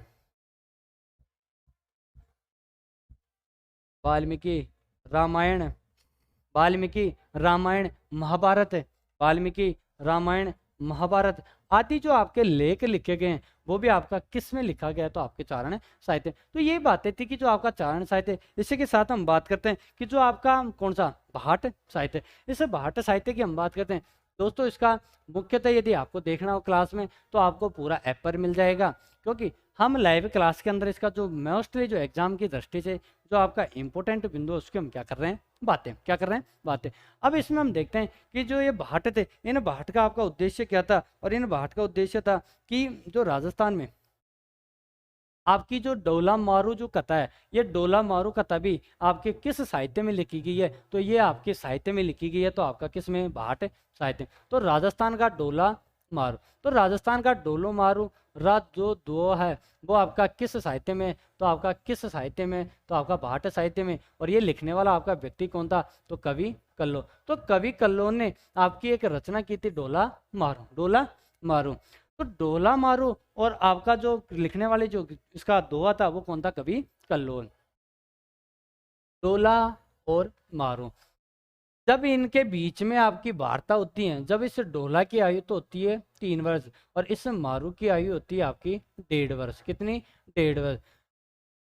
S1: वाल्मीकि रामायण, वाल्मीकि रामायण महाभारत है, वाल्मीकि रामायण महाभारत आदि जो आपके लेख लिखे गए हैं वो भी आपका किस में लिखा गया है, तो आपके चारण साहित्य। तो ये बातें थी कि जो आपका चारण साहित्य, इसी के साथ हम बात करते हैं कि जो आपका कौन सा भाट साहित्य, इस भाट साहित्य की हम बात करते हैं दोस्तों। इसका मुख्यतः यदि आपको देखना हो क्लास में तो आपको पूरा ऐप पर मिल जाएगा, क्योंकि हम लाइव क्लास के अंदर इसका जो मोस्टली जो एग्जाम की दृष्टि से जो आपका इंपॉर्टेंट बिंदु है उसके हम क्या कर रहे हैं बातें, क्या कर रहे हैं बातें। अब इसमें हम देखते हैं कि जो ये भाट थे, इन भाट का आपका उद्देश्य क्या था, और इन भाट का उद्देश्य था कि जो राजस्थान में आपकी जो डोला मारू जो कथा है, ये डोला मारू कथा भी आपके किस साहित्य में लिखी गई है, तो ये आपके साहित्य में लिखी गई है, तो आपका किस में भाट साहित्य। तो राजस्थान का डोला मारू, तो राजस्थान का डोलो मारू रात जो दो है वो आपका किस साहित्य में, तो आपका किस साहित्य में, तो आपका भाट साहित्य में। और ये लिखने वाला आपका व्यक्ति कौन था, तो कवि कल्लो। तो कवि कल्लो ने आपकी एक रचना की थी डोला मारू, डोला मारू। तो डोला मारू और आपका जो लिखने वाले जो इसका दोहा था वो कौन था, कवि कल्लो। डोला और मारू, जब इनके बीच में आपकी वार्ता होती है, जब इस डोला की आयु तो होती है 3 वर्ष और इस मारू की आयु होती है आपकी 1.5 वर्ष। कितनी, 1.5 वर्ष।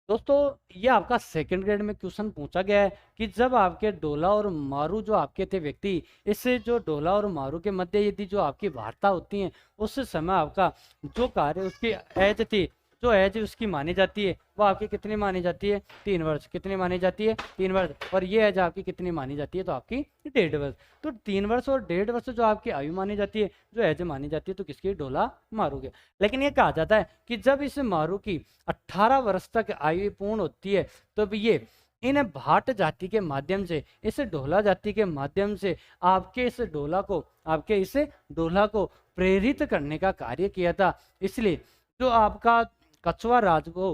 S1: दोस्तों ये आपका सेकंड ग्रेड में क्वेश्चन पूछा गया है कि जब आपके डोला और मारू जो आपके थे व्यक्ति, इससे जो डोला और मारू के मध्य यदि जो आपकी वार्ता होती है उस समय आपका जो कार्य उसकी एज थी, जो एज उसकी मानी जाती है वो आपकी कितनी मानी जाती है, 3 वर्ष। कितनी मानी जाती है, 3 वर्ष। और ये एज आपकी कितनी मानी जाती है, तो आपकी 1.5 वर्ष। तो 3 वर्ष और 1.5 वर्ष जो आपकी आयु मानी जाती है, जो एज मानी जाती है, तो किसकी, डोला मारू के। लेकिन ये कहा जाता है कि जब इस मारू की 18 वर्ष तक आयु पूर्ण होती है तब ये इन भाट जाति के माध्यम से, इस डोला जाति के माध्यम से आपके इस डोला को, आपके इस डोला को प्रेरित करने का कार्य किया था। इसलिए जो आपका कछवा राज को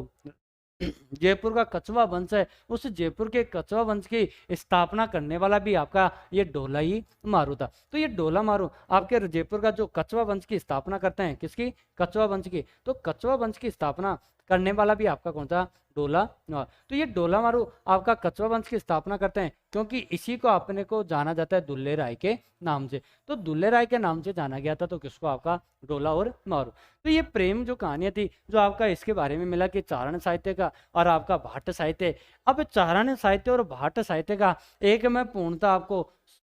S1: जयपुर का कछवा वंश है, उस जयपुर के कछवा वंश की स्थापना करने वाला भी आपका ये डोला ही मारू था। तो ये डोला मारू आपके जयपुर का जो कछवा वंश की स्थापना करते हैं, किसकी, कछवा वंश की। तो कछवा वंश की स्थापना करने वाला भी आपका कौन सा, डोला मारू। तो ये डोला मारू आपका कछवा वंश की स्थापना करते हैं क्योंकि इसी को अपने को जाना जाता है दुल्ले राय के नाम से। तो दुल्ले राय के नाम से जाना गया था, तो किसको, आपका डोला और मारू। तो ये प्रेम जो कहानियां थी जो आपका इसके बारे में मिला कि चारण साहित्य का और आपका भाट साहित्य। अब चारण साहित्य और भाट साहित्य का एक मैं पूर्णतः आपको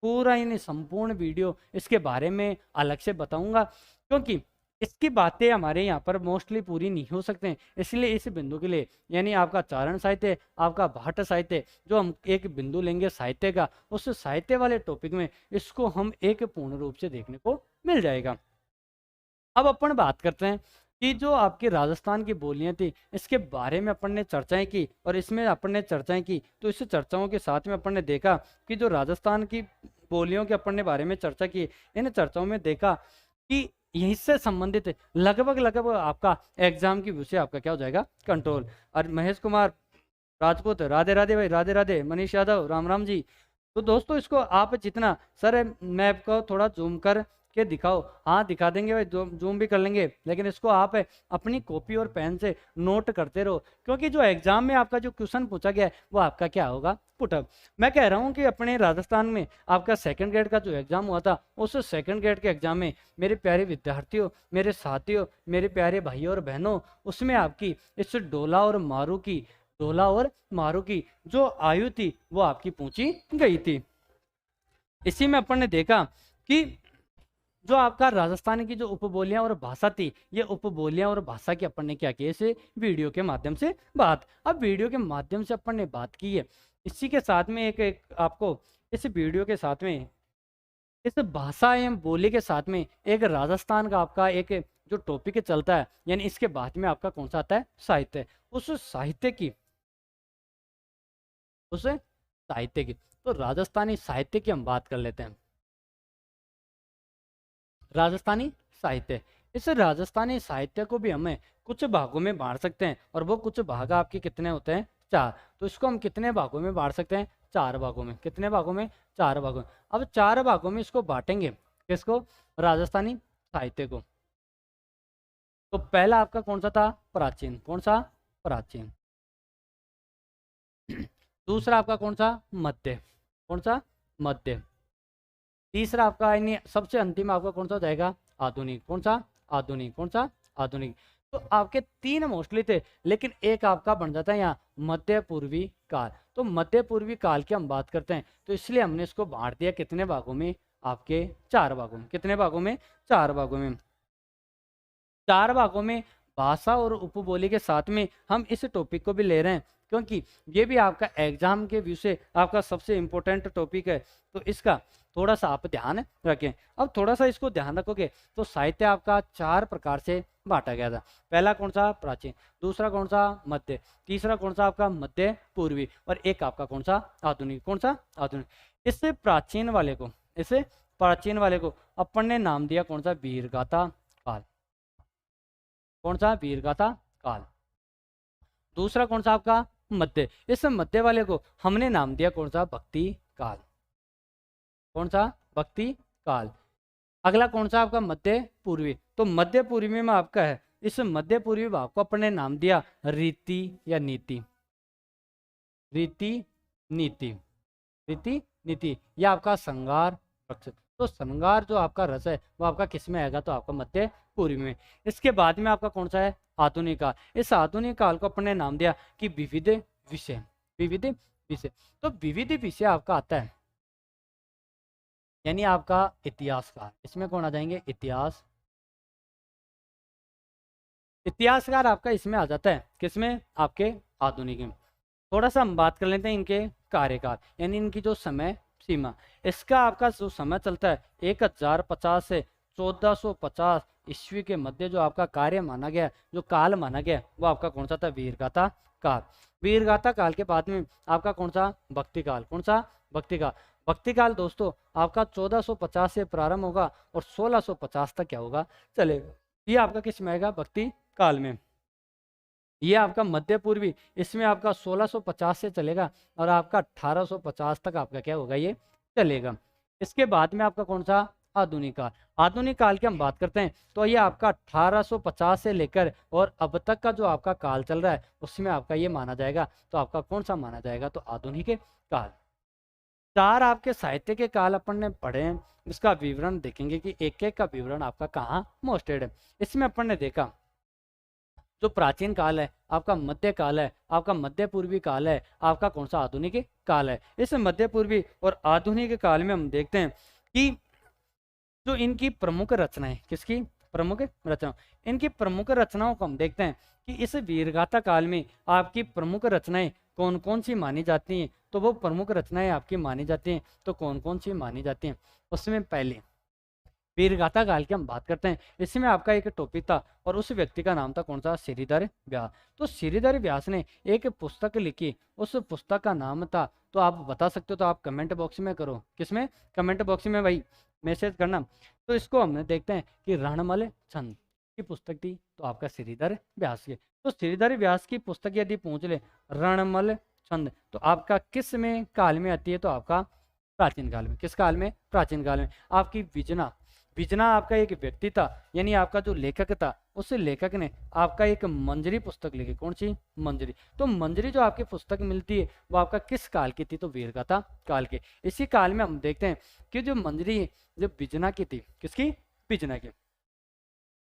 S1: पूरा यानी संपूर्ण वीडियो इसके बारे में अलग से बताऊंगा, क्योंकि इसकी बातें हमारे यहाँ पर मोस्टली पूरी नहीं हो सकते हैं। इसलिए इस बिंदु के लिए यानी आपका चारण साहित्य, आपका भाट साहित्य, जो हम एक बिंदु लेंगे साहित्य का, उस साहित्य वाले टॉपिक में इसको हम एक पूर्ण रूप से देखने को मिल जाएगा। अब अपन बात करते हैं कि जो आपकी राजस्थान की बोलियां थी इसके बारे में अपन ने चर्चाएं की, और इसमें अपन ने चर्चाएं की तो इस चर्चाओं के साथ में अपन ने देखा कि जो राजस्थान की बोलियों के अपन ने बारे में चर्चा की, इन चर्चाओं में देखा कि यहीं से संबंधित लगभग आपका एग्जाम की विषय आपका क्या हो जाएगा, कंट्रोल। और महेश कुमार राजपूत, राधे राधे भाई, राधे राधे। मनीष यादव, राम राम जी। तो दोस्तों इसको आप जितना, सर मैप को थोड़ा जूम कर के दिखाओ, हाँ दिखा देंगे भाई, जूम भी कर लेंगे, लेकिन इसको आप अपनी कॉपी और पेन से नोट करते रहो, क्योंकि जो एग्जाम में आपका जो क्वेश्चन पूछा गया है वो आपका क्या होगा, पुटअप। मैं कह रहा हूँ कि अपने राजस्थान में आपका सेकंड ग्रेड का जो एग्जाम हुआ था, उस सेकंड ग्रेड के एग्जाम में मेरे प्यारे विद्यार्थियों, मेरे साथियों, मेरे प्यारे भाइयों और बहनों, उसमें आपकी इस डोला और मारू की, डोला और मारू की जो आयु थी वो आपकी पूछी गई थी। इसी में अपन ने देखा कि जो आपका राजस्थान की जो उपबोलियां और भाषा थी, ये उपबोलियां और भाषा की अपन ने क्या किया, इसे वीडियो के माध्यम से बात। अब वीडियो के माध्यम से अपन ने बात की है, इसी के साथ में एक आपको इस वीडियो के साथ में, इस भाषा एवं बोली के साथ में एक राजस्थान का आपका एक जो टॉपिक चलता है, यानी इसके बाद में आपका कौन सा आता है, साहित्य। उस साहित्य की, उस साहित्य की, तो राजस्थानी साहित्य की हम बात कर लेते हैं। राजस्थानी साहित्य, इस राजस्थानी साहित्य को भी हमें कुछ भागों में बांट सकते हैं, और वो कुछ भाग आपके कितने होते हैं? 4। तो इसको हम कितने भागों में बांट सकते हैं? 4 भागों में। कितने भागों में? 4 भागों में। अब 4 भागों में इसको बांटेंगे, किसको? राजस्थानी साहित्य को। तो पहला आपका कौन सा था? प्राचीन। कौन सा? प्राचीन। दूसरा आपका कौन सा? मध्य। कौन सा? मध्य। तीसरा आपका यानी सबसे अंतिम आपका कौन सा हो जाएगा? आधुनिक। कौन सा? आधुनिक। कौन सा? आधुनिक। तो आपके 3 मोस्टली थे, लेकिन एक आपका बन जाता है यहाँ मध्य पूर्वी काल। तो मध्य पूर्वी काल की हम बात करते हैं, तो इसलिए हमने इसको बांट दिया कितने भागों में? आपके 4 भागों में। कितने भागों में? 4 भागों में। 4 भागों में भाषा और उपबोली के साथ में हम इस टॉपिक को भी ले रहे हैं, क्योंकि ये भी आपका एग्जाम के व्यू से आपका सबसे इम्पोर्टेंट टॉपिक है। तो इसका थोड़ा सा आप ध्यान रखें। अब थोड़ा सा इसको ध्यान रखोगे तो साहित्य आपका 4 प्रकार से बांटा गया था। पहला कौन सा? प्राचीन। दूसरा कौन सा? मध्य। तीसरा कौन सा आपका? मध्य पूर्वी। और एक आपका कौन सा? आधुनिक। कौन सा? आधुनिक। इससे प्राचीन वाले को, इससे प्राचीन वाले को अपन ने नाम दिया कौन सा? वीरगाथा काल। कौन सा? वीरगाथा काल। दूसरा कौन सा आपका? मध्य। इस मध्य वाले को हमने नाम दिया कौन सा? भक्ति काल। कौन सा? भक्ति काल। अगला कौन सा आपका? मध्य पूर्वी। तो मध्य पूर्वी में आपका है, इस मध्य पूर्वी भाग को अपने नाम दिया रीति या नीति। रीति नीति। रीति नीति। यह आपका श्रृंगार रस। तो श्रृंगार जो आपका रस है वो आपका किस में आएगा? तो आपका मध्य पूर्वी में। इसके बाद में आपका कौन सा है? आधुनिक काल। इस आधुनिक काल को अपने नाम दिया कि विविध विषय। विविध विषय। तो विविध विषय आपका आता है यानी आपका इतिहास काल। इसमें कौन आ जाएंगे? इतिहास। इतिहासकार आपका इसमें आ जाता है, किसमें? आपके आधुनिक में। थोड़ा सा हम बात कर लेते हैं इनके कार्यकाल, यानी इनकी जो समय सीमा। इसका आपका जो समय चलता है 1050 से 1450 ईस्वी के मध्य जो आपका कार्य माना गया, जो काल माना गया, वो आपका कौन सा था? वीरगाथा काल। वीरगाथा काल के बाद में आपका कौन सा? भक्ति काल। कौन सा? भक्ति काल। भक्ति काल दोस्तों आपका 1450 से प्रारंभ होगा और 1650 तक क्या होगा? चलेगा। ये आपका किस में आएगा? भक्ति काल में। ये आपका मध्य पूर्वी, इसमें आपका 1650 से चलेगा और आपका 1850 तक आपका क्या होगा? ये चलेगा। इसके बाद में आपका कौन सा? आधुनिक काल। आधुनिक काल की हम बात करते हैं तो ये आपका 1850 से लेकर और अब तक का जो आपका काल चल रहा है उसमें आपका ये माना जाएगा। तो आपका कौन सा माना जाएगा? तो आधुनिक काल। 4 आपके साहित्य के काल अपन ने पढ़े हैं, इसका विवरण देखेंगे कि एक एक का विवरण आपका कहाँ मोस्टेड है। इसमें अपन ने देखा जो प्राचीन काल है, आपका मध्य काल है, आपका मध्य पूर्वी काल है, आपका कौन सा? आधुनिक काल है। इस मध्य पूर्वी और आधुनिक काल में हम देखते हैं कि जो इनकी प्रमुख रचनाएं, किसकी प्रमुख रचना? इनकी प्रमुख रचनाओं को हम देखते हैं कि इस वीरगाथा काल में आपकी प्रमुख रचनाएं कौन कौन सी मानी जाती हैं। तो वो प्रमुख रचनाएं आपकी मानी जाती हैं तो कौन कौन सी मानी जाती हैं? उसमें पहले वीरगाथा काल की हम बात करते हैं। इसमें आपका एक टॉपिक था और उस व्यक्ति का नाम था कौन सा? श्रीधर व्यास। तो श्रीधर व्यास ने एक पुस्तक लिखी, उस पुस्तक का नाम था, तो आप बता सकते हो तो आप कमेंट बॉक्स में करो। किसमें? कमेंट बॉक्स में भाई मैसेज करना। तो इसको हम देखते हैं कि रणमल छंद की पुस्तक थी, तो आपका श्रीधर व्यास की। तो श्रीधर व्यास की पुस्तक यदि पूछ ले रणमल छंद, तो आपका किस में काल में आती है? तो आपका प्राचीन काल में। किस काल में? प्राचीन काल में। आपकी विजना, विजना आपका एक व्यक्ति था, यानी आपका जो लेखक था उस लेखक ने आपका एक मंजरी पुस्तक लिखी। कौन सी? मंजरी। तो मंजरी जो आपकी पुस्तक मिलती है वो आपका किस काल की थी? तो वीरगाथा काल के। इसी काल में हम देखते हैं कि जो मंजरी जो विजना की थी, किसकी? विजना की।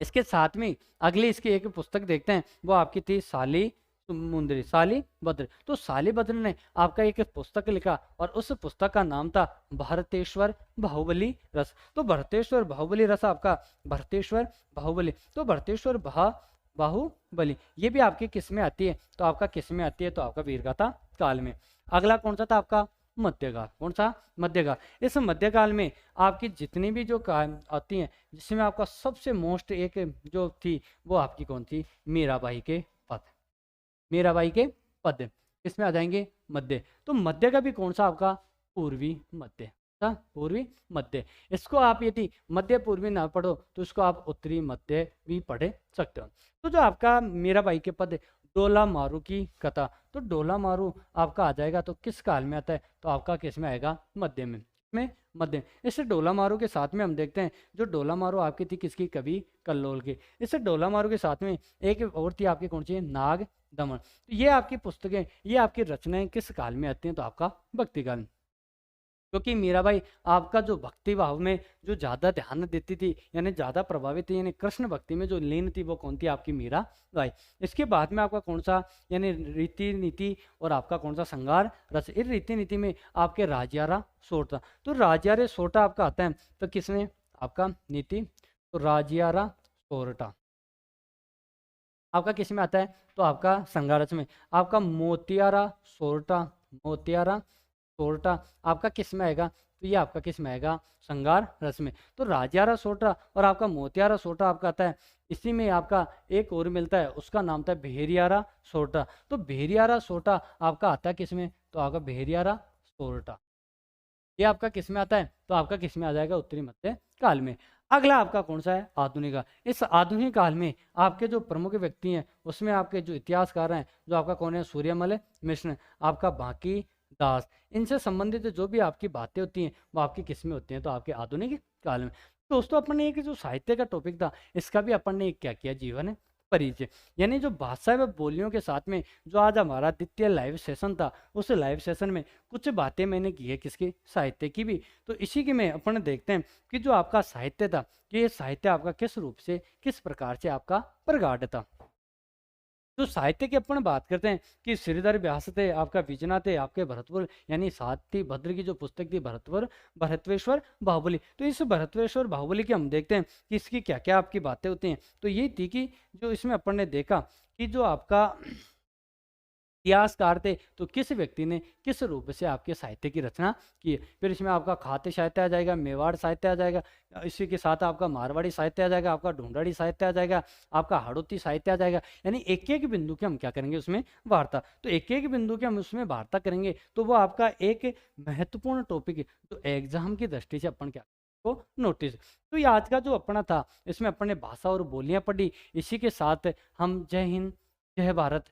S1: इसके साथ में अगली इसकी एक पुस्तक देखते हैं, वो आपकी थी साली मुंदरी, साली भद्र। तो साली भद्र ने आपका एक पुस्तक लिखा और उस पुस्तक का नाम था भरतेश्वर बाहुबली रस। तो भरतेश्वर बाहुबली रस आपका भरतेश्वर बाहुबली। तो भरतेश्वर बाहुबली ये भी आपकी किस में आती है? तो आपका किस में आती है? तो आपका वीरगाथा काल में। अगला कौन सा था? आपका मध्यकाल। कौन सा? मध्यकाल। इस मध्यकाल में आपकी जितनी भी जो काल आती हैं, जिसमें आपका सबसे मोस्ट एक जो थी वो आपकी कौन थी? मीराबाई के पद। मीराबाई के पद किसमें आ जाएंगे? मध्य। तो मध्य का भी कौन सा? आपका पूर्वी मध्य। था पूर्वी मध्य। इसको आप यदि मध्य पूर्वी ना पढ़ो तो इसको आप उत्तरी मध्य भी पढ़ सकते हो। तो जो आपका मीराबाई के पद डोला मारू की कथा, तो डोला मारू आपका आ जाएगा तो किस काल में आता है, तो आपका किस में आएगा, मध्य में मध्य। इस डोला मारू के साथ में हम देखते हैं जो डोला मारू आपकी थी किसकी, कवि कल्लोल की। इस डोला मारू के साथ में एक और थी आपकी कौन सी, नाग दमन। तो ये आपकी पुस्तकें, ये आपकी रचनाएं किस काल में आती हैं, तो आपका भक्ति काल। क्योंकि मीराबाई आपका जो भक्ति भाव में जो ज़्यादा ध्यान देती थी, यानी ज़्यादा प्रभावित थी, यानी कृष्ण भक्ति में जो लीन थी, वो कौन थी, आपकी मीराबाई। इसके बाद में आपका कौन सा, यानी रीति नीति और आपका कौन सा, श्रृंगार रस। इस रीति नीति में आपके राजयारा सोटा, तो राजयारे सोटा आपका आता है तो किसमें, आपका नीति, तो राजयारा सोरठा आपका किस में आता है, तो आपका श्रृंगार रस में। आपका मोतियारा सोरठा, मोतियारा सोरठा आपका किस में आएगा, तो ये आपका किस में आएगा, श्रृंगार रस में। तो राजियारा सोरठा और आपका मोतियारा सोरठा आपका आता है। इसी में आपका एक और मिलता है, उसका नाम था भेरियारा सोरठा। तो भेरियारा सोरठा आपका आता है किस में, तो आपका भेरियारा सोरठा ये आपका किस में आता है, तो आपका किस में आ जाएगा, उत्तरी मध्य काल में। अगला आपका कौन सा है, आधुनिक काल। इस आधुनिक काल में आपके जो प्रमुख व्यक्ति हैं उसमें आपके जो इतिहासकार हैं, जो आपका कौन है, सूर्यमल मिश्र, आपका बांकी दास। इनसे संबंधित जो भी आपकी बातें होती हैं वो आपकी किस में होती हैं, तो आपके आधुनिक काल में। दोस्तों अपन ने एक जो साहित्य का टॉपिक था इसका भी अपन ने एक क्या किया, जीवन परिचय, यानी जो भाषा व बोलियों के साथ में जो आज हमारा द्वितीय लाइव सेशन था, उस लाइव सेशन में कुछ बातें मैंने की है किसकी, साहित्य की भी। तो इसी के में अपन देखते हैं कि जो आपका साहित्य था, कि ये साहित्य आपका किस रूप से, किस प्रकार से आपका प्रगाढ़ था। जो साहित्य की अपन बात करते हैं कि श्रीधर व्यास थे, आपका विजना थे, आपके भरतपुर यानी साथी भद्र की जो पुस्तक थी भरतवेश्वर बाहुबली। तो इस भरतवेश्वर बाहुबली की हम देखते हैं कि इसकी क्या क्या आपकी बातें होती हैं। तो ये थी कि जो इसमें अपन ने देखा कि जो आपका इतिहासकार थे, तो किस व्यक्ति ने किस रूप से आपके साहित्य की रचना की है। फिर इसमें आपका खाते साहित्य आ जाएगा, मेवाड़ साहित्य आ जाएगा, इसी के साथ आपका मारवाड़ी साहित्य आ जाएगा, आपका ढूंढाड़ी साहित्य आ जाएगा, आपका हाड़ौती साहित्य आ जाएगा। यानी एक एक बिंदु के हम क्या करेंगे उसमें वार्ता। तो एक एक बिंदु के हम उसमें वार्ता करेंगे तो वो आपका एक महत्वपूर्ण टॉपिक है जो एग्जाम की दृष्टि से अपन क्या को नोटिस। तो ये आज का जो अपना था इसमें अपन ने भाषा और बोलियां पढ़ी। इसी के साथ हम जय हिंद जय भारत